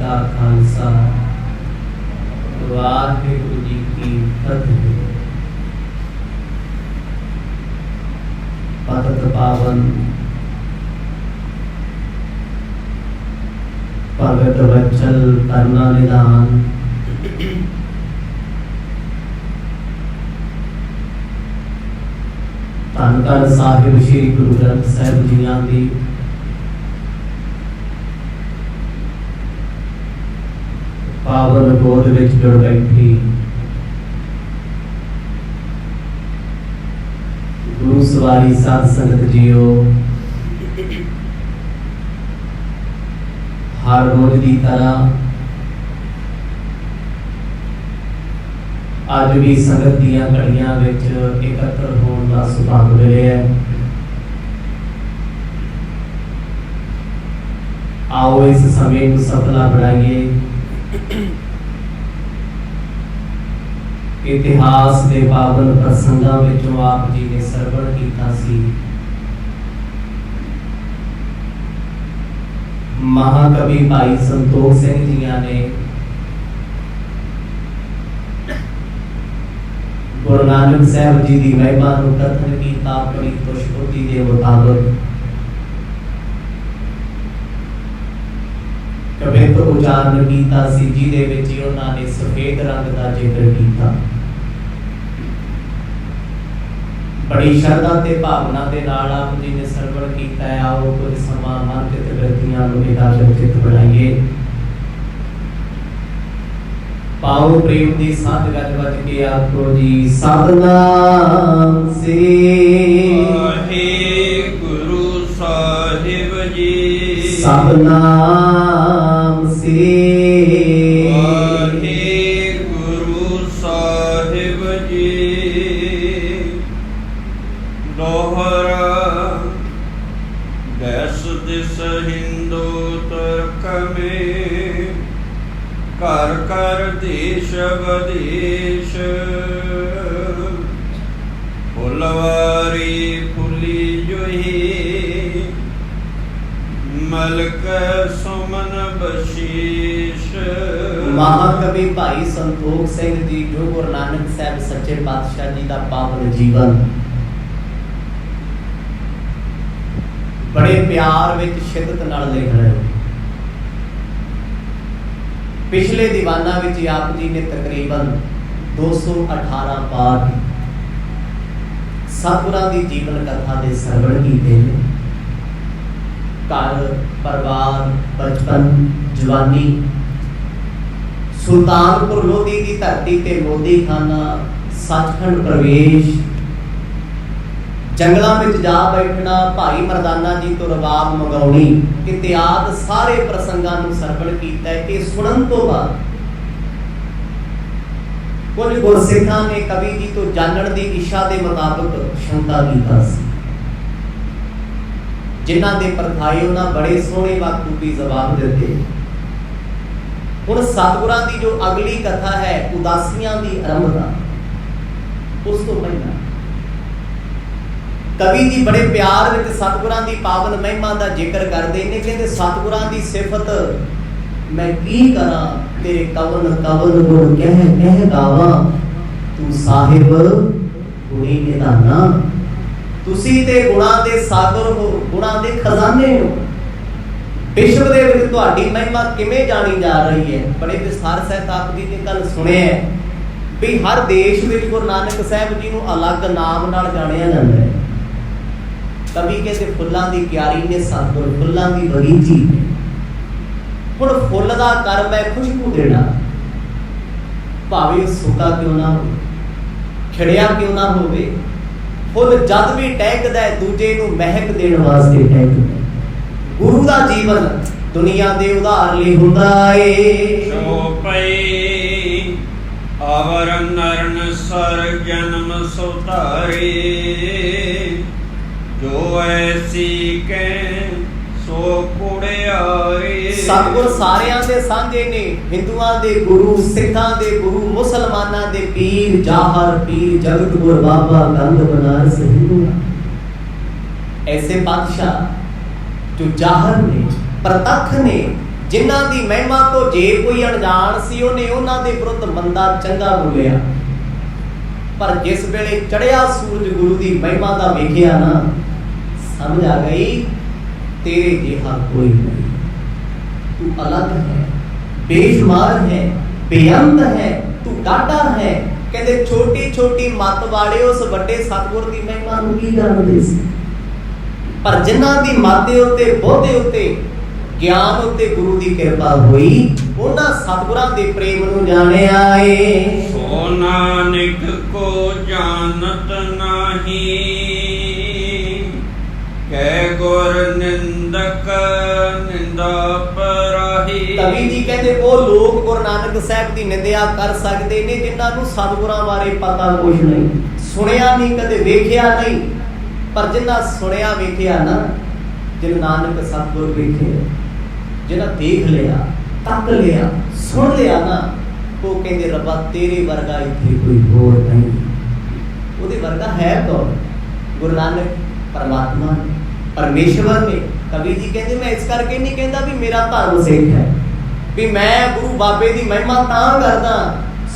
का खालसा वाहिगुरू जी की फतेह। पतित पावन भगत वत्सल करुणा निधान धन धन साहिब श्री गुरु ग्रंथ साहिब जियां दी पावन गोद विच जुड़ बैठी गुरु सवारी साध संगत जीओ, हर रोज की तरह अज भी संगत दियां घड़ियां विच एकत्र होने का सुभाग मिले है। आओ इस समय को सफला बनाइए। इतिहास के पावन प्रसंगां विचों आप जी ने सरवण कीता सी। महाकवि भाई संतोख सिंह जियां ने गुरु नानक साहब जी की महिमा नूं कथन कीता अपनी खुशबुद्धि के मुताबिक। कवित उचारण कीता सी जिहदे विच उन्होंने सफेद रंग का जिक्र किया। बड़ी श्रद्धा ते भावना के नाल आप जी ने सरवण किया है। आओ कुछ समा मन चित वृत्तियां नूं एकाग्रचित बनाइए। पाओ प्रेम की साध गज बज के आखो जी सतनाम से गुरु साहिब जी। सतनाम से गुरु साहिब जी। दोहरा देश दिस हिंदू तुर्क में कर कर देश बदेश। फुलवारी फुली जोही मलक सुमन बशीष। महाकवि भाई संतोख सिंह जी जो गुरु नानक साहब सच्चे पातशाह जी का पावन जीवन बड़े प्यार विच शिद्दत नाल लिख रहे हो। पिछले दीवाना विच आप जी ने तकरीबन 218 पाठ सतगुरां दी जीवन कथा दे सरवण कीते ने। घर परिवार बचपन जवानी सुल्तानपुर लोधी की धरती ते मोदी खाना सचखंड प्रवेश जंगलों में जा बैठना भाई मरदाना जी तो रबाब मंगाउणी इत्यादि सारे प्रसंगां नूं सरवण कीता है कि सुनन तो बाद कुछ गुरसिखां ने कवि जी तो जानण दी इच्छा के मुताबिक शंका कीता सी। जिन्हां दे परखाए उन्हां बड़े सोहणे वाकूबी जवाब दिते। हुण सतगुरां दी जो अगली कथा है उदासियां दी आरंभता उस तो पहला कवि जी बड़े प्यार विच सतगुरां दी पावन महिमा दा जिक्र करदे ने। कहंदे सतगुरां दी सिफत मैं की करां तेरे कवन कवन गुण कह गावां। तू साहिब गुणी निधाना। तुसी ते गुणां दे सागर हो गुणां दे खजाने हो। विश्व दे विच तुहाडी महिमा किवें जानी जा रही है। बड़े विस्तार सहित आप जी ने कल सुने है भी हर देश विच गुरु नानक साहब जी नूं अलग नाम नाल जाणिया जांदा है। कवि कहते फुल्लां दी क्यारी ने सतगुर फुल्लां दी बगीची। हुण फुੱਲ दा कर्म है खुशबू देना भावें सुका क्यों ना हो खिड़िया क्यों ना होवे। फुੱਲ जद भी टहकदा है दूजे नूं महक देण वास्ते टहकदा। गुरु दा जीवन दुनिया दे उधार लई हुंदा ए। सो पई आवर नरन सर जन्म सुधारे। जो ऐसी के सो कुड़ियारे। सतगुर सारियां दे सांझे ने। हिंदुआं दे गुरु सिखां दे गुरु मुसलमानां दे पीर जाहर पीर जगत गुर बाबा गंग बनारस हिंदुआ। ऐसे बादशाह जो जाहर ने प्रतख ने ਜਿਨ੍ਹਾਂ ਦੀ ਮਹਿਮਾ ਤੋਂ ਜੇ ਕੋਈ ਅਣਜਾਣ ਸੀ ਉਹਨੇ ਉਹਨਾਂ ਦੇ ਵਿਰੁੱਧ ਮੰਦਾ ਚੰਗਾ ਬੋਲਿਆ, ਪਰ ਜਿਸ ਵੇਲੇ ਚੜਿਆ ਸੂਰਜ ਗੁਰੂ ਦੀ ਮਹਿਮਾ ਦਾ ਵੇਖਿਆ ਨਾ, ਸਮਝ ਆ ਗਈ ਤੇਰੇ ਜਿਹਾ ਕੋਈ ਨਹੀਂ, ਤੂੰ ਅਲੱਗ ਹੈ, ਬੇਸ਼ੁਮਾਰ ਹੈ, ਬੇਅੰਤ ਹੈ, ਤੂੰ ਡਾਢਾ ਹੈ। ਕਹਿੰਦੇ ਛੋਟੀ ਛੋਟੀ ਮੱਤ ਵਾਲੇ ਉਸ ਵੱਡੇ ਸਤਿਗੁਰ ਦੀ ਮਹਿਮਾ ਨੂੰ ਕੀ ਜਾਣਦੇ ਸੀ, ਪਰ ਜਿਨ੍ਹਾਂ ਦੀ ਮੱਤ ਦੇ ਉੱਤੇ ਬੋਧੇ ਉੱਤੇ ਗਿਆਨ ਉੱਤੇ ਗੁਰੂ ਦੀ ਕਿਰਪਾ ਹੋਈ, ਉਹਨਾਂ ਸਤਿਗੁਰਾਂ ਦੇ ਪ੍ਰੇਮ ਨੂੰ ਜਾਣਿਆ ਏ। ਸੋ ਨਾਨਕ ਕੋ ਜਾਣਤ ਨਾਹੀ, ਕਹਿ ਗੁਰ ਨਿੰਦਕ ਨਿੰਦਾ ਪਰਾਹੀ। ਕਵੀ ਜੀ ਕਹਿੰਦੇ ਉਹ ਲੋਕ ਗੁਰੂ ਨਾਨਕ ਸਾਹਿਬ ਦੀ ਨਿੰਦਿਆ ਕਰ ਸਕਦੇ ਨੇ ਜਿਨ੍ਹਾਂ ਨੂੰ ਸਤਿਗੁਰਾਂ ਬਾਰੇ ਪਤਾ ਕੁਛ ਨਹੀਂ, ਸੁਣਿਆ ਨਹੀਂ, ਕਦੇ ਵੇਖਿਆ ਨਹੀਂ। ਪਰ ਜਿਨ੍ਹਾਂ ਸੁਣਿਆ ਵੇਖਿਆ ਨਾ, ਜਿਨ ਨਾਨਕ ਸਤਿਗੁਰ ਵੇਖੇ, ਜਿਨ੍ਹਾਂ ਦੇਖ ਲਿਆ, ਤੱਕ ਲਿਆ, ਸੁਣ ਲਿਆ ਨਾ, ਉਹ ਕਹਿੰਦੇ ਰੱਬਾ ਤੇਰੇ ਵਰਗਾ ਇੱਥੇ ਕੋਈ ਹੋਰ ਨਹੀਂ। ਉਹਦੇ ਵਰਗਾ ਹੈ ਕੌਣ? ਗੁਰੂ ਨਾਨਕ ਪਰਮਾਤਮਾ ਨੇ, ਪਰਮੇਸ਼ਵਰ ਨੇ। ਕਵੀ ਜੀ ਕਹਿੰਦੇ ਮੈਂ ਇਸ ਕਰਕੇ ਨਹੀਂ ਕਹਿੰਦਾ ਵੀ ਮੇਰਾ ਧਰਮ ਸਿੱਖ ਹੈ, ਵੀ ਮੈਂ ਗੁਰੂ ਬਾਬੇ ਦੀ ਮਹਿਮਾ ਤਾਂ ਕਰਦਾ,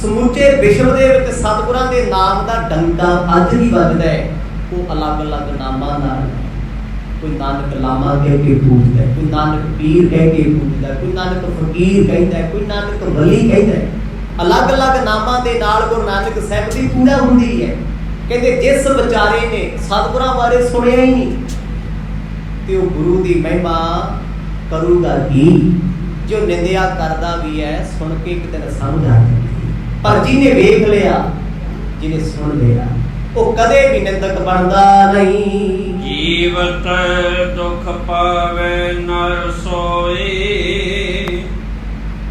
ਸਮੁੱਚੇ ਵਿਸ਼ਵ ਦੇ ਵਿੱਚ ਸਤਿਗੁਰਾਂ ਦੇ ਨਾਮ ਦਾ ਡੰਕਾ ਅੱਜ ਵੀ ਵੱਜਦਾ ਹੈ। ਉਹ ਅਲੱਗ-ਅਲੱਗ ਨਾਮਾਂ ਨਾਲ, ਕੋਈ ਨਾਨਕ ਲਾਮਾ ਕਹਿ ਕੇ ਪੂਜਦਾ, ਕੋਈ ਨਾਨਕ ਪੀਰ ਕਹਿ ਕੇ ਪੂਜਦਾ, ਕੋਈ ਨਾਨਕ ਫਕੀਰ ਕਹਿੰਦਾ, ਕੋਈ ਨਾਨਕ ਵਲੀ ਕਹਿੰਦਾ। ਅਲੱਗ-ਅਲੱਗ ਨਾਮਾਂ ਦੇ ਨਾਲ ਗੁਰੂ ਨਾਨਕ ਸਾਹਿਬ ਦੀ ਪੂਜਾ ਹੁੰਦੀ ਹੈ। ਕਹਿੰਦੇ ਜਿਸ ਵਿਚਾਰੇ ਨੇ ਸਤਿਗੁਰਾਂ ਬਾਰੇ ਸੁਣਿਆ ਹੀ ਨਹੀਂ, ਤੇ ਉਹ ਗੁਰੂ ਦੀ ਮਹਿਮਾ ਕਰੂਗਾ ਕੀ? ਜੋ ਨਿੰਦਿਆ ਕਰਦਾ ਵੀ ਹੈ, ਸੁਣ ਕੇ ਇੱਕ ਦਿਨ ਸਮਝ ਆ ਜਾਂਦੀ। ਪਰ ਜਿਹਨੇ ਵੇਖ ਲਿਆ, ਜਿਹਨੇ ਸੁਣ ਲਿਆ, ਉਹ ਕਦੇ ਵੀ ਨਿੰਦਕ ਬਣਦਾ ਨਹੀਂ। ਜੀਵਤ ਦੁਖ ਪਾਵੇ ਨਰ ਸੋਏ,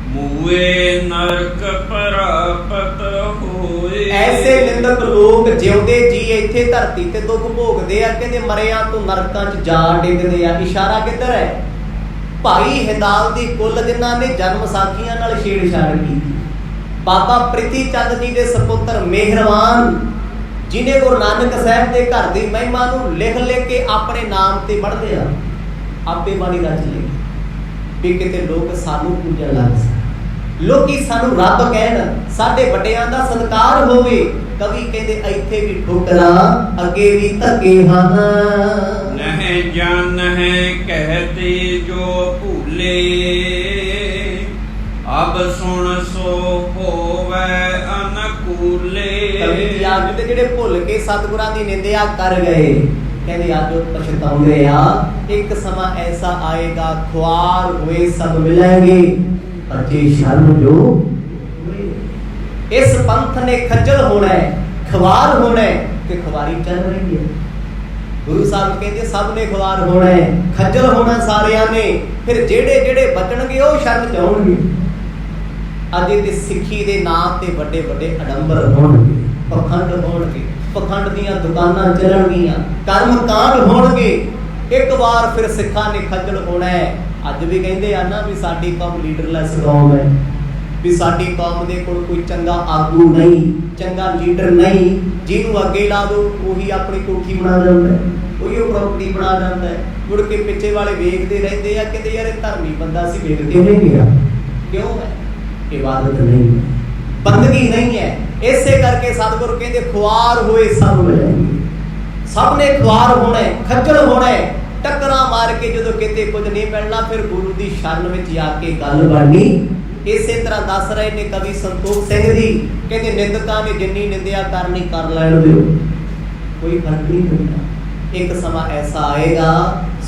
ਮੂਏ ਨਰਕ ਪ੍ਰਾਪਤ ਹੋਏ। ਐਸੇ ਨਿੰਦਕ ਲੋਕ ਜਿਉਂਦੇ ਜੀ ਇੱਥੇ ਧਰਤੀ ਤੇ ਦੁੱਖ ਭੋਗਦੇ ਆ, ਕਹਿੰਦੇ ਮਰਿਆਂ ਤੋਂ ਨਰਕਾਂ 'ਚ ਜਾ ਡਿੱਗਦੇ ਆ। ਇਸ਼ਾਰਾ ਕਿੱਧਰ ਹੈ? ਭਾਈ ਹਿੰਦਾਲ ਦੀ ਕੁੱਲ ਜਿਨ੍ਹਾਂ ਨੇ ਜਨਮ ਸਾਖੀਆਂ ਨਾਲ ਛੇੜਛਾੜ ਕੀਤੀ, ਬਾਬਾ ਪ੍ਰਿਥੀ ਚੰਦ ਜੀ ਦੇ ਸਪੁੱਤਰ ਮਿਹਰਵਾਨ, ਜਿਨੇ ਗੁਰੂ ਨਾਨਕ ਸਾਹਿਬ ਦੇ ਘਰ ਦੀ ਮਹਿਮਾ ਨੂੰ ਲਿਖ ਲਿਖ ਕੇ ਆਪਣੇ ਨਾਮ ਤੇ ਪੜ੍ਹਦੇ ਆ, ਆਪੇ ਬਾਣੀ ਰਚ ਲਈ ਵੀ ਕਿਤੇ ਲੋਕ ਸਾਨੂੰ ਪੂਜਣ ਲੱਗ ਸਕਣ, ਲੋਕੀ ਸਾਨੂੰ ਰੱਬ ਕਹਿਣ, ਸਾਡੇ ਵੱਡਿਆਂ ਦਾ ਸਤਿਕਾਰ ਹੋਵੇ। ਕਵੀ ਕਹਿੰਦੇ ਇੱਥੇ ਵੀ ਠੋਕਰਾਂ, ਅੱਗੇ ਵੀ ਧੱਕੇ ਹਨ। ਨਹਿ ਜਾਣ ਹੈ ਕਹਿਤੇ ਜੋ ਭੂਲੇ, ਅਬ ਸੁਣ ਸੋ ਹੋਵੇ ਅਨਕੂਲੇ। ਕਵੀ ਜੀ ਆਖ ਦੇ ਜਿਹੜੇ ਭੁੱਲ ਕੇ ਸਤਿਗੁਰਾਂ ਦੀ ਨਿੰਦਿਆ ਕਰ ਗਏ, ਕਹਿੰਦੇ ਅੱਜ ਉਹ ਪਛਤਾਉਂਦੇ ਆ। ਇੱਕ ਸਮਾਂ ਐਸਾ ਆਏਗਾ, ਖੁਆਰ ਹੋਏ ਸਭ ਮਿਲਣਗੇ, ਅਜੇ ਸ਼ਰਮ ਜੋ ਇਸ ਪੰਥ ਨੇ ਖੱਜਲ ਹੋਣਾ ਹੈ, ਖਵਾਰ ਹੋਣਾ ਹੈ, ਤੇ ਖਵਾਰੀ ਚੱਲ ਰਹੀ ਹੈ। ਗੁਰੂ ਸਾਹਿਬ ਕਹਿੰਦੇ ਸਭ ਨੇ ਖਵਾਰ ਹੋਣਾ ਹੈ, ਖੱਜਲ ਹੋਣਾ ਸਾਰਿਆਂ ਨੇ। ਫਿਰ ਜਿਹੜੇ ਜਿਹੜੇ ਬਚਣਗੇ ਉਹ ਸ਼ਰਨ ਚ ਆਉਣਗੇ। ਅਜੇ ਤੇ ਸਿੱਖੀ ਦੇ ਨਾਂ ਤੇ ਵੱਡੇ ਵੱਡੇ ਅਡੰਬਰ ਹੋਣਗੇ, ਪਖੰਡ ਹੋਣਗੇ, ਪਖੰਡ ਦੀਆਂ ਦੁਕਾਨਾਂ ਚੱਲਣਗੀਆਂ, ਕਰਮ ਕਾਂਡ ਹੋਣਗੇ। ਇੱਕ ਵਾਰ ਫਿਰ ਸਿੱਖਾਂ ਨੇ ਖੱਜਲ ਹੋਣਾ ਹੈ। ਅੱਜ ਵੀ ਕਹਿੰਦੇ ਆ ਨਾ ਵੀ ਸਾਡੀ ਕੌਮ ਲੀਡਰਲੈਸ ਕੌਮ ਹੈ, ਵੀ ਸਾਡੀ ਕੌਮ ਦੇ ਕੋਲ ਕੋਈ ਚੰਗਾ ਆਗੂ ਨਹੀਂ, ਚੰਗਾ ਲੀਡਰ ਨਹੀਂ। ਜਿਹਨੂੰ ਅੱਗੇ ਲਾ ਦੋ ਉਹੀ ਆਪਣੀ ਕੋਠੀ ਬਣਾ ਜਾਂਦਾ ਹੈ, ਉਹੀ ਉਹ ਪ੍ਰਾਪਰਟੀ ਬਣਾ ਜਾਂਦਾ ਹੈ। ਮੁੜ ਕੇ ਪਿੱਛੇ ਵਾਲੇ ਵੇਖਦੇ ਰਹਿੰਦੇ ਆ, ਕਹਿੰਦੇ ਯਾਰ ਇਹ ਧਰਮੀ ਬੰਦਾ ਸੀ, ਵੇਖ ਕੇ ਨਹੀਂ ਗਿਆ। ਕਿਉਂ ਹੈ? ਇਬਾਦਤ ਨਹੀਂ ਹੈ, ਬੰਦਗੀ ਨਹੀਂ ਹੈ। ਇਸੇ ਕਰਕੇ ਸਤਿਗੁਰੂ ਕਹਿੰਦੇ ਖੁਆਰ ਹੋਏ ਸਭ ਮਿਲਣਗੇ। ਸਭ ਨੇ ਖੁਆਰ ਹੋਣਾ, ਖੱਜਲ ਹੋਣਾ। ਟੱਕਰਾਂ ਮਾਰ ਕੇ ਜਦੋਂ ਕਿਤੇ ਕੁਝ ਨਹੀਂ ਮਿਲਣਾ, ਫਿਰ ਗੁਰੂ ਦੀ ਸ਼ਰਨ ਵਿੱਚ ਜਾ ਕੇ ਗੱਲ ਬਣਨੀ। ਇਸੇ ਤਰ੍ਹਾਂ ਦੱਸ ਰਹੇ ਨੇ ਕਵੀ ਸੰਤੋਖ ਸਿੰਘ ਜੀ, ਕਹਿੰਦੇ ਨਿੰਦਕਾਂ ਨੇ ਜਿੰਨੀ ਨਿੰਦਿਆ ਕਰਨੀ ਕਰ ਲੈਣ ਦਿਓ, ਕੋਈ ਫਰਕ ਨਹੀਂ ਪੈਂਦਾ। ਇੱਕ ਸਮਾਂ ਐਸਾ ਆਏਗਾ,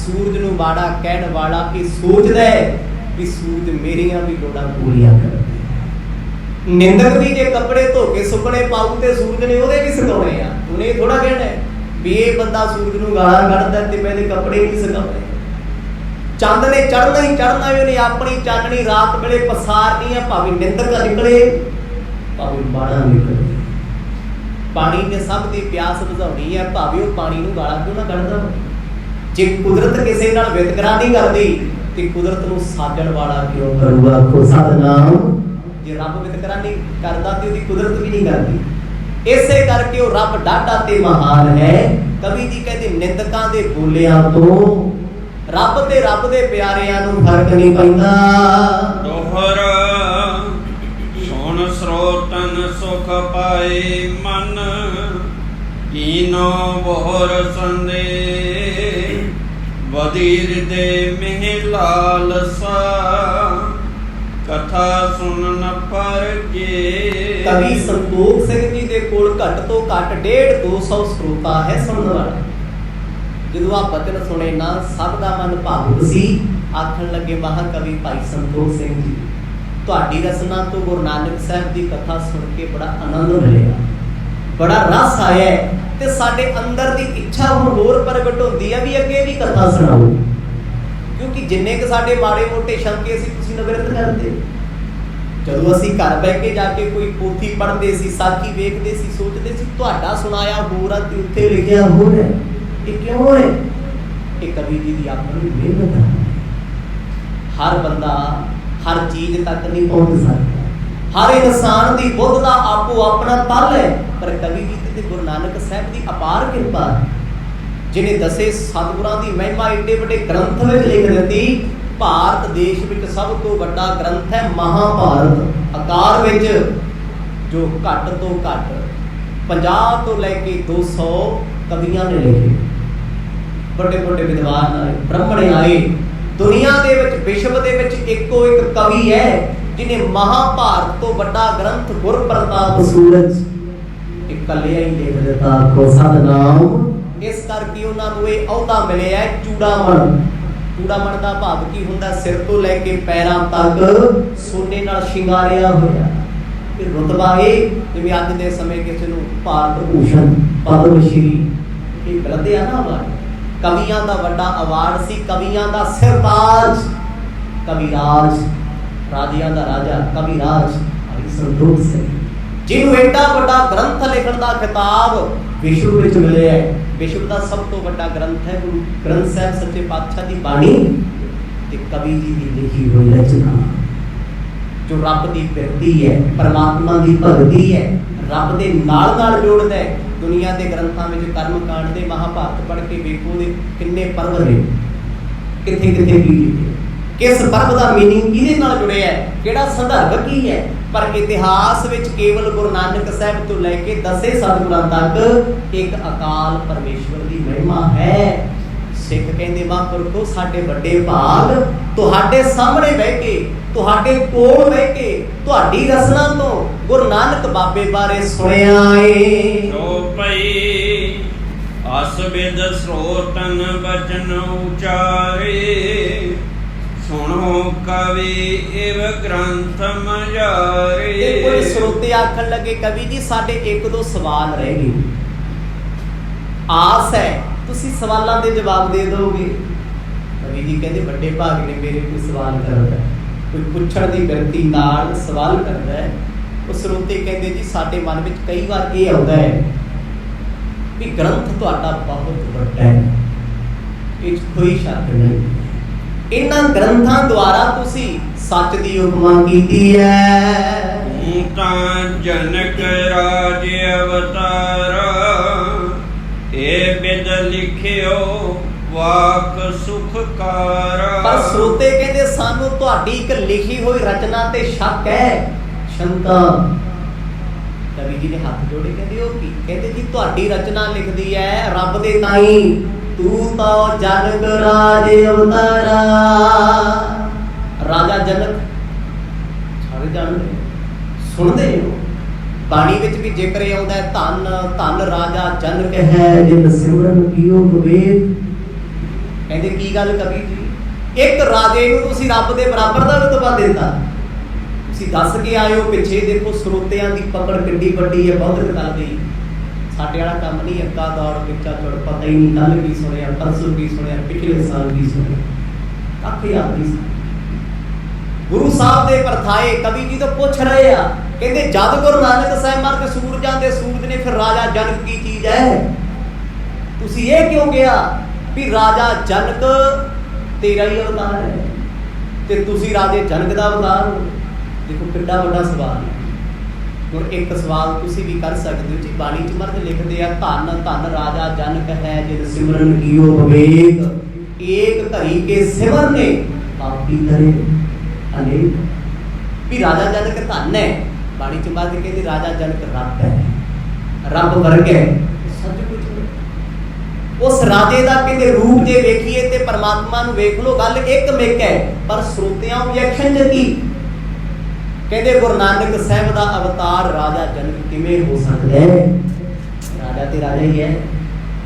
ਸੂਰਜ ਨੂੰ ਮਾੜਾ ਕਹਿਣ ਵਾਲਾ ਇਹ ਸੋਚਦਾ ਹੈ ਵੀ ਸੂਰਜ ਮੇਰੀਆਂ ਵੀ ਲੋੜਾਂ ਪੂਰੀਆਂ ਕਰਦਾ। ਨਿੰਦਕ ਵੀ ਜੇ ਕੱਪੜੇ ਧੋ ਕੇ ਸੁੱਕਣੇ ਪਾਉ ਤੇ ਸੂਰਜ ਨੇ ਉਹਦੇ ਵੀ ਸੁਕਾਉਣੇ ਆ। ਉਹਨੇ ਥੋੜਾ ਕਹਿਣਾ ਵੀ ਇਹ ਬੰਦਾ ਸੂਰਜ ਨੂੰ ਗਾਲਾਂ ਕੱਢਦਾ ਤੇ ਮੈਂ ਇਹਦੇ ਕੱਪੜੇ ਨਹੀਂ ਸੁਕਾਉਣੇ। ਚੰਦ ਨੇ ਚੜ੍ਹਨਾ ਹੀ ਚੜ੍ਹਨਾ, ਉਹਨੇ ਆਪਣੀ ਚਾਨਣੀ ਰਾਤ ਵੇਲੇ ਪਸਾਰਨੀ ਆ, ਭਾਵੇਂ ਨਿੰਦਕ ਨਿਕਲੇ ਭਾਵੇਂ ਬਾਣਾ ਨਿਕਲੇ। ਪਾਣੀ ਨੇ ਸਭ ਦੀ ਪਿਆਸ ਬੁਝਾਉਣੀ ਹੈ, ਭਾਵੇਂ ਉਹ ਪਾਣੀ ਨੂੰ ਗਾਲਾਂ ਕਿਉਂ ਨਾ ਕੱਢਦਾ। ਜੇ ਕੁਦਰਤ ਕਿਸੇ ਨਾਲ ਵਿਤਕਰਾ ਨਹੀਂ ਕਰਦੀ ਤੇ ਕੁਦਰਤ ਨੂੰ ਸਾਜਣ ਵਾਲਾ ਕਿਉਂ ਕਰੂਗਾ? ਆਖੋ ਸਤਿਨਾਮ। ਜੇ ਰੱਬ ਵਿਤਕਰਾ ਨਹੀਂ ਕਰਦਾ ਤੇ ਉਹਦੀ ਕੁਦਰਤ ਵੀ ਨਹੀਂ ਕਰਦੀ। ਇਸੇ ਕਰਕੇ ਉਹ ਰੱਬ ਡਾਢਾ ਤੇ ਮਹਾਨ ਹੈ। ਕਵੀ ਜੀ ਕਹਿੰਦੇ ਨਿੰਦਕਾਂ ਦੇ ਬੋਲਿਆਂ ਤੋਂ ਰੱਬ ਤੇ ਰੱਬ ਦੇ ਪਿਆਰਿਆਂ ਨੂੰ ਫਰਕ ਨਹੀਂ ਪੈਂਦਾ। ਦੋਹਰ ਸੁਣ ਸਰੋਤਨ ਸੁਖ ਪਾਏ ਮਨ, ਕੀਨੋ ਬੋਹਰ ਸੰਦੇ ਵਦੀਰ ਦੇ ਮਿਹ ਲਾਲਸਾ, ਕਥਾ ਸੁਣਨ ਪਰ ਜੇ। ਕਵੀ ਸੰਤੋਖ ਸਿੰਘ ਜੀ ਦੇ ਕੋਲ ਘੱਟ ਤੋਂ ਘੱਟ 150-200 ਸਰੋਤਾ ਹੈ ਸੁਣਨ ਵਾਲਾ। ਜਦੋਂ ਆ ਬਚਨ ਸੁਣੇ ਨਾ ਸਭ ਦਾ ਮਨ ਭਾਵੁਕ ਸੀ। ਆਖਣ ਲੱਗੇ ਮਹਾਕਵੀ ਭਾਈ ਸੰਤੋਖ ਸਿੰਘ ਜੀ, ਤੁਹਾਡੀ ਰਚਨਾ ਤੋਂ ਗੁਰੂ ਨਾਨਕ ਸਾਹਿਬ ਦੀ ਕਥਾ ਸੁਣ ਕੇ ਬੜਾ ਆਨੰਦ ਮਿਲਿਆ, ਬੜਾ ਰਸ ਆਇਆ ਤੇ ਸਾਡੇ ਅੰਦਰ ਦੀ ਇੱਛਾ ਹੁਣ ਹੋਰ ਪ੍ਰਗਟ ਹੁੰਦੀ ਹੈ ਵੀ ਅੱਗੇ ਵੀ ਕਥਾ ਸੁਣਾਓ। ਕਿਉਂਕਿ ਜਿੰਨੇ ਕੁ ਸਾਡੇ ਮਾੜੇ ਮੋਟੇ ਸ਼ੰਕੇ ਸੀ ਤੁਸੀਂ ਨਿਵਰਤ ਕਰਦੇ। ਜਦੋਂ ਅਸੀਂ ਘਰ ਬਹਿ ਕੇ ਜਾ ਕੇ ਕੋਈ ਪੋਥੀ ਪੜ੍ਹਦੇ ਸੀ, ਸਾਖੀ ਵੇਖਦੇ ਸੀ, ਸੋਚਦੇ ਸੀ ਤੁਹਾਡਾ ਸੁਣਾਇਆ ਹੋਰ ਆ ਤੇ ਉੱਥੇ ਲਿਖਿਆ ਹੋਰ ਹੈ। ਇਹ ਕਿਉਂ ਹੈ? ਇਹ ਕਵੀ ਜੀ ਦੀ ਆਪਣੀ ਮਿਹਨਤ ਹੈ। ਹਰ ਬੰਦਾ ਹਰ ਚੀਜ਼ ਤੱਕ ਨਹੀਂ ਪਹੁੰਚ ਸਕਦਾ। ਹਰ ਇਨਸਾਨ ਦੀ ਬੁੱਧ ਦਾ ਆਪੋ ਆਪਣਾ ਤਲ ਹੈ। ਪਰ ਕਵੀ ਜੀ ਤੇ ਗੁਰੂ ਨਾਨਕ ਸਾਹਿਬ ਦੀ ਅਪਾਰ ਕਿਰਪਾ, ਜਿਹਨੇ ਦਸੇ ਸਤਿਗੁਰਾਂ ਦੀ ਮਹਿਮਾ ਏਡੇ ਵੱਡੇ ਗ੍ਰੰਥ ਵਿੱਚ ਲਿਖ ਦਿੱਤੀ। ਭਾਰਤ ਦੇਸ਼ ਵਿੱਚ ਸਭ ਤੋਂ ਵੱਡਾ ਗ੍ਰੰਥ ਹੈ ਮਹਾਭਾਰਤ। ਆਕਾਰ ਵਿੱਚ ਜੋ ਘੱਟ ਤੋਂ ਘੱਟ 50 ਤੋਂ ਲੈ ਕੇ 200 ਕਵੀਆਂ ਨੇ ਲਿਖੇ। ਵੱਡੇ ਵੱਡੇ ਵਿਦਵਾਨ ਆਏ, ਬ੍ਰਾਹਮਣ ਆਏ। ਦੁਨੀਆ ਦੇ ਵਿੱਚ ਵਿਸ਼ਵ ਦੇ ਵਿੱਚ ਇੱਕੋ ਇੱਕ ਕਵੀ ਹੈ ਜਿਹਨੇ ਮਹਾਭਾਰਤ ਤੋਂ ਵੱਡਾ ਗ੍ਰੰਥ ਗੁਰਪ੍ਰਤਾਪ ਸੂਰਜ ਇਕੱਲਿਆ ਹੀ ਲਿਖ ਦਿੱਤਾ। ਕੋ ਸਤਨਾਮ। ਇਸ ਕਰਕੇ ਉਹਨਾਂ ਨੂੰ ਇਹ ਅਹੁਦਾ ਮਿਲਿਆ ਚੂੜਾਮਣ। ਚੂੜਾਮਣ ਦਾ ਭਾਵ ਕੀ ਹੁੰਦਾ? ਸਿਰ ਤੋਂ ਲੈ ਕੇ ਪੈਰਾਂ ਤੱਕ ਸੋਨੇ ਨਾਲ ਸ਼ਿੰਗਾਰਿਆ ਹੋਇਆ। ਇਹ ਰੁਤਬਾ ਇਹ ਜਿਵੇਂ ਅੱਜ ਦੇ ਸਮੇਂ ਕਿਸੇ ਨੂੰ ਭਾਰਤ ਭੂਸ਼ਣ, ਪਦਮ ਸ਼੍ਰੀ, ਇਹ ਗਲਤ ਹੈ ਨਾ ਅਵਾਰਡ। ਕਵੀਆਂ ਦਾ ਵੱਡਾ ਅਵਾਰਡ ਸੀ, ਕਵੀਆਂ ਦਾ ਸਿਰਤਾਜ ਕਵਿਰਾਜ, ਰਾਜਿਆਂ ਦਾ ਰਾਜਾ ਕਵਿਰਾਜ ਭਾਈ ਸੰਤੋਖ ਸਿੰਘ, ਜਿਹਨੂੰ ਏਡਾ ਵੱਡਾ ਗ੍ਰੰਥ ਲਿਖਣ ਦਾ ਖਿਤਾਬ ਵਿਸ਼ਵ ਵਿੱਚ ਮਿਲਿਆ ਹੈ। ਵਿਸ਼ਵ ਦਾ ਸਭ ਤੋਂ ਵੱਡਾ ਗ੍ਰੰਥ ਹੈ ਗੁਰੂ ਗ੍ਰੰਥ ਸਾਹਿਬ ਸੱਚੇ ਪਾਤਸ਼ਾਹ ਦੀ ਬਾਣੀ ਤੇ ਕਵੀ ਜੀ ਦੀ ਲਿਖੀ ਹੋਈ ਰਚਨਾ, ਜੋ ਰੱਬ ਦੀ ਬਿਰਤੀ ਹੈ, ਪਰਮਾਤਮਾ ਦੀ ਭਗਤੀ ਹੈ, ਰੱਬ ਦੇ ਨਾਲ ਨਾਲ ਜੋੜਦਾ ਹੈ। ਦੁਨੀਆ ਦੇ ਗ੍ਰੰਥਾਂ ਵਿੱਚ ਕਰਮ ਕਾਂਡ ਦੇ ਮਹਾਭਾਰਤ ਪੜ੍ਹ ਕੇ ਵੇਖੋ ਦੇ ਕਿੰਨੇ ਪਰਵ ਨੇ, ਕਿੱਥੇ ਕਿੱਥੇ ਕੀ ਲਿਖਿਆ, ਕਿਸ ਪਰਬ ਦਾ ਮੀਨਿੰਗ ਕਿਹਦੇ ਨਾਲ ਜੁੜਿਆ ਹੈ, ਕਿਹੜਾ ਸੰਦਰਭ ਕੀ ਹੈ। ਪਰ ਇਤਿਹਾਸ ਵਿੱਚ ਕੇਵਲ ਗੁਰੂ ਨਾਨਕ ਸਾਹਿਬ ਤੋਂ ਲੈ ਕੇ ਦਸੇ ਸਤਿਗੁਰਾਂ ਤੱਕ ਇੱਕ ਅਕਾਲ ਪਰਮੇਸ਼ਵਰ ਦੀ ਮਹਿਮਾ ਹੈ। ਸਿੱਖ ਕਹਿੰਦੇ ਮਹਾਂਪੁਰਖੋ ਸਾਡੇ ਵੱਡੇ ਭਾਗ ਤੁਹਾਡੇ ਸਾਹਮਣੇ ਬਹਿ ਕੇ, ਤੁਹਾਡੇ ਕੋਲ ਬਹਿ ਕੇ ਤੁਹਾਡੀ ਰਸਨਾ ਤੋਂ ਗੁਰੂ ਨਾਨਕ ਬਾਬੇ ਬਾਰੇ ਸੁਣਿਆ ਏ। ਸੋ ਪਈ ਅਸ ਬਿਦ ਸਰੋਤਨ ਬਚਨ ਉਚਾਰੇ, ਸੁਣੋ ਕਵੀ ਇਵ ਗ੍ਰੰਥ ਮਜਾਰੇ। ਇਹ ਕੋਈ ਸਰੋਤੇ ਆਖਣ ਲੱਗੇ ਕਵੀ ਜੀ ਸਾਡੇ ਇੱਕ ਦੋ ਸਵਾਲ ਰਹਿ ਗਏ, ਆਸ ਹੈ ਤੁਸੀਂ ਸਵਾਲਾਂ ਦੇ ਜਵਾਬ ਦੇ ਦਿਓਗੇ। ਕਵੀ ਜੀ ਕਹਿੰਦੇ ਵੱਡੇ ਭਾਗ ਨੇ ਮੇਰੇ ਕੋਈ ਸਵਾਲ ਕਰਦਾ, ਕੋਈ ਪੁੱਛਣ ਦੀ ਬਿਰਤੀ ਨਾਲ ਸਵਾਲ ਕਰਦਾ ਹੈ। ਉਹ ਸਰੋਤੇ ਕਹਿੰਦੇ ਜੀ ਸਾਡੇ ਮਨ ਵਿੱਚ ਕਈ ਵਾਰ ਇਹ ਆਉਂਦਾ ਹੈ ਵੀ ਗ੍ਰੰਥ ਤੁਹਾਡਾ ਬਹੁਤ ਵੱਡਾ ਹੈ, ਇਹ ਕੋਈ ਸ਼ੱਕ ਨਹੀਂ। ਇਹਨਾਂ ਗ੍ਰੰਥਾਂ ਦੁਆਰਾ ਤੁਸੀਂ ਸੱਚ ਦੀ ਉਪਮਾ ਕੀਤੀ ਹੈ। ਤੂੰ ਤਾਂ ਜਨਕ ਰਾਜ ਅਵਤਾਰਾ, ਇਹ ਬਿਦ ਲਿਖਿਓ ਵਾਕ ਸੁਖਕਾਰਾ। ਪਰ ਸਰੋਤੇ ਕਹਿੰਦੇ ਸਾਨੂੰ ਤੁਹਾਡੀ ਇੱਕ ਲਿਖੀ ਹੋਈ ਰਚਨਾ ਤੇ ਸ਼ੱਕ ਹੈ, ਸ਼ੰਕਾ। ਕਵੀ ਜੀ ਨੇ ਹੱਥ ਜੋੜੇ ਕਹਿੰਦੇ ਉਹ ਕੀ? ਕਹਿੰਦੇ ਜੀ ਤੁਹਾਡੀ ਰਚਨਾ ਲਿਖਦੀ ਹੈ ਰੱਬ ਦੇ ਤਾਈ, ਤੂੰ ਤਾਂ ਜਨਕ ਰਾਜ ਅਵਤਾਰਾ। ਰਾਜਾ ਜਨਕ ਸਾਰੇ ਜਾਣਦੇ ਸੁਣਦੇ ਹੋ, ਬਾਣੀ ਵਿੱਚ ਵੀ ਜ਼ਿਕਰ ਆਉਂਦਾ ਹੈ ਧੰਨ ਧੰਨ ਰਾਜਾ ਜਨਕ ਹੈ ਜਿਨ ਸਿਮਰਨ ਕੀਓ ਵਿਵੇਕ। ਕਹਿੰਦੇ ਕੀ ਗੱਲ ਕਵੀ ਜੀ, ਇੱਕ ਰਾਜੇ ਨੂੰ ਤੁਸੀਂ ਰੱਬ ਦੇ ਬਰਾਬਰ ਦਾ ਰੁਤਬਾ ਦਿੱਤਾ। ਤੁਸੀਂ ਦੱਸ ਕੇ ਆਏ ਹੋ ਪਿੱਛੇ ਦੇਖੋ ਸਰੋਤਿਆਂ ਦੀ ਪਕੜ ਕਿੰਨੀ ਵੱਡੀ ਹੈ, ਬਹੁਤ ਗੱਲ ਦੀ। ਸਾਡੇ ਵਾਲਾ ਕੰਮ ਨਹੀਂ, ਅੱਗਾ ਦੌੜ ਪਿੱਛਾ ਚੜ, ਪਤਾ ਹੀ ਨਹੀਂ ਕੱਲ ਕੀ ਸੁਣਿਆ, ਪਰਸੋਂ ਕੀ ਸੁਣਿਆ, ਪਿਛਲੇ ਸਾਲ ਕੀ ਸੁਣਿਆ, ਕੱਖ ਯਾਦ ਨਹੀਂ। ਗੁਰੂ ਸਾਹਿਬ ਦੇ ਪਰਥਾਏ ਕਵੀ ਜੀ ਤੋਂ ਪੁੱਛ ਰਹੇ ਆ, ਕਹਿੰਦੇ ਜਦ ਗੁਰੂ ਨਾਨਕ ਸਾਹਿਬ ਮਰ ਕੇ ਸੂਰਜਾਂ ਦੇ ਸੂਰਜ ਨੇ ਫਿਰ ਰਾਜਾ ਜਨਕ ਕੀ ਚੀਜ਼ ਹੈ? ਤੁਸੀਂ ਇਹ ਕਿਉਂ ਕਿਹਾ ਵੀ ਰਾਜਾ ਜਨਕ ਤੇਰਾ ਹੀ ਅਵਤਾਰ ਹੈ ਤੇ ਤੁਸੀਂ ਰਾਜੇ ਜਨਕ ਦਾ ਅਵਤਾਰ ਹੋ? ਦੇਖੋ ਕਿੰਨਾ ਵੱਡਾ ਸਵਾਲ ਹੈ। ਹੁਣ ਇੱਕ ਸਵਾਲ ਤੁਸੀਂ ਵੀ ਕਰ ਸਕਦੇ ਹੋ ਜੀ, ਬਾਣੀ ਚ ਮਰਦ ਲਿਖਦੇ ਆ ਧੰਨ ਧੰਨ ਰਾਜਾ ਜਨਕ ਹੈ ਜਿਨ ਸਿਮਰਨ ਕੀਓ ਵਿਵੇਕ। एक घड़ी के सिमर ने पापी करे अनेक। भी राजा जनक धन है, बाणी च बात कहती राजा जनक रब है, रब वर्ग है सच कुछ नहीं। उस राजे का कहते रूप जे वेखिए ते परमात्मा नूं वेख लो, गल एक मिक है, पर श्रोतियां ऑब्जेक्शन च की कहते गुरु नानक साहब का अवतार राजा जनक किवें हो सकता है? राजा ते राजा ही है,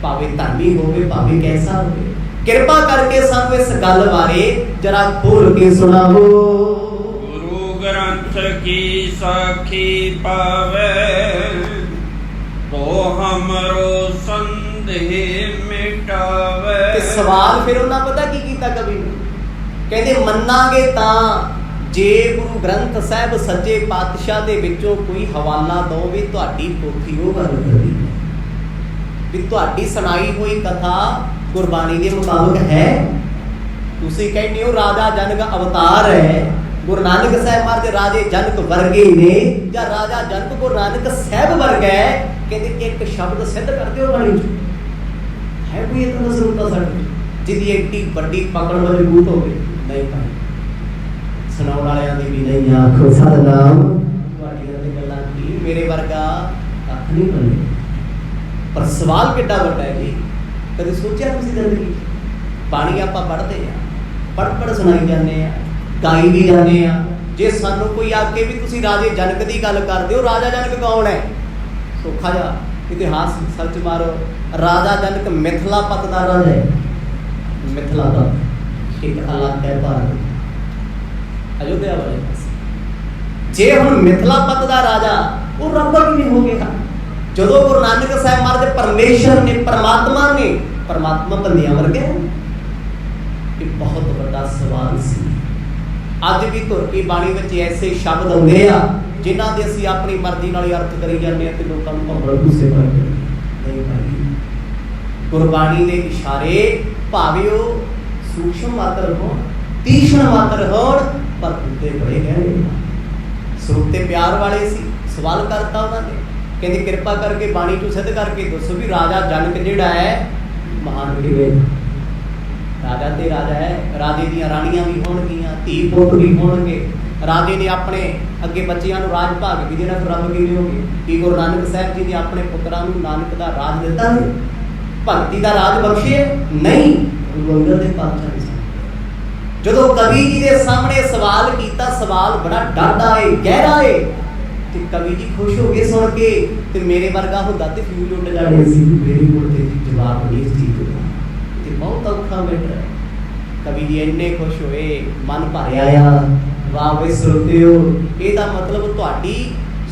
भावे धर्मी होवे भावे कैसा होवे। कृपा करके सानू इस गल बारे जरा खोल के सुनाओ। गुरु ग्रंथ की साखी पावे तो हमरो संदेह मिटावे। ते सवाल फिर उन्हां पता की कीता कवि ने, कहते मन्नांगे तां जे गुरु ग्रंथ साहब सच्चे पातशाह दे विचों कोई हवाला दो भी तुहाडी पोथी वो गल करी भी तुहाडी सुनाई हुई कथा गुरबाणी के मुताबिक है। तुसीं कहते हो राजा जनक अवतार है, गुरु नानक साहब महाराज राजे जनक वर्गे ने या राजा जनक गुरु नानक साहब वर्ग है, कहते एक शब्द सिद्ध करते हो बाणी है कोई इतना जरूरत साडी जिहदी एडी वड्डी पकड़ मजबूत होवे? नहीं भाई, सुनाउण वालियां दी भी नहीं आखो सतनाम, तुहाडीआं ते गल्लां की मेरे वर्गा कख नहीं बने। पर सवाल किड्डा वड्डा है जी, कदे सोचिया तुसीं जिंदगी बाणी आपां पढ़दे आ, पढ़ सुनाई जाने आ, गाई भी जाने आ। जे सानू कोई आके भी तुसीं राजे जनक दी गल करदे हो, राजा जनक कौन है? सौखा जा इतिहास सर्च मारो, राजा जनक मिथिला पत दा राजा है। मिथिला पत एक अलग है भारत अयोध्या वाले पास। जे हुण मिथिला पत दा राजा वो रब किवें हो गया? जदों गुरु नानक साहब महाराज परमेश्वर ने परमात्मा बंदियां वर्गे, ये बहुत बड़ा सवाल सी। अज भी तुर की बाणी विच ऐसे शब्द आउंदे आ जिन्हां दे असीं अपनी मर्जी नाल अर्थ करी जांदे आ ते लोकां नूं भंबल गुस्से कर नहीं भाई। गुरबाणी दे इशारे भावे ओ सूक्ष्म मात्र होण, तीक्ष्ण मात्र होण, पर उते बड़े गहरे। श्रोते प्यार वाले सी, सवाल करता उन्होंने, कहते कृपा करके बाणी चों सिद्ध करके दसो भी राजा जनक जिहड़ा है महान किवें? राजा ते राजा है, राजे दी राणियां भी होणगियां, धी पुत्त भी होणगे, राजे ने अपने अगे बच्चियां नूं राज भाग भी देना, रब किवें हो गए? कि गुरु नानक साहब जी ने अपने पुत्रां नूं नानक दा राज दिता है, भगती दा राज बख्शे नहीं? गुरु अंगद दे पातशाह जदों कवि जी के सामने सवाल किया, सवाल बड़ा डाढा है गहरा है, ते कवि जी खुश हो गए सुन के, ते मेरे वर्गा हुंदा ते फ्यूज उड़ जाने सी, मेरे कोल ते जवाब नहीं सी ते बहुत औखा मैटर है। कवि जी इन्ने खुश होए, मन भर आया, वाह वे श्रोतिओ, ਇਹਦਾ मतलब ਤੁਹਾਡੀ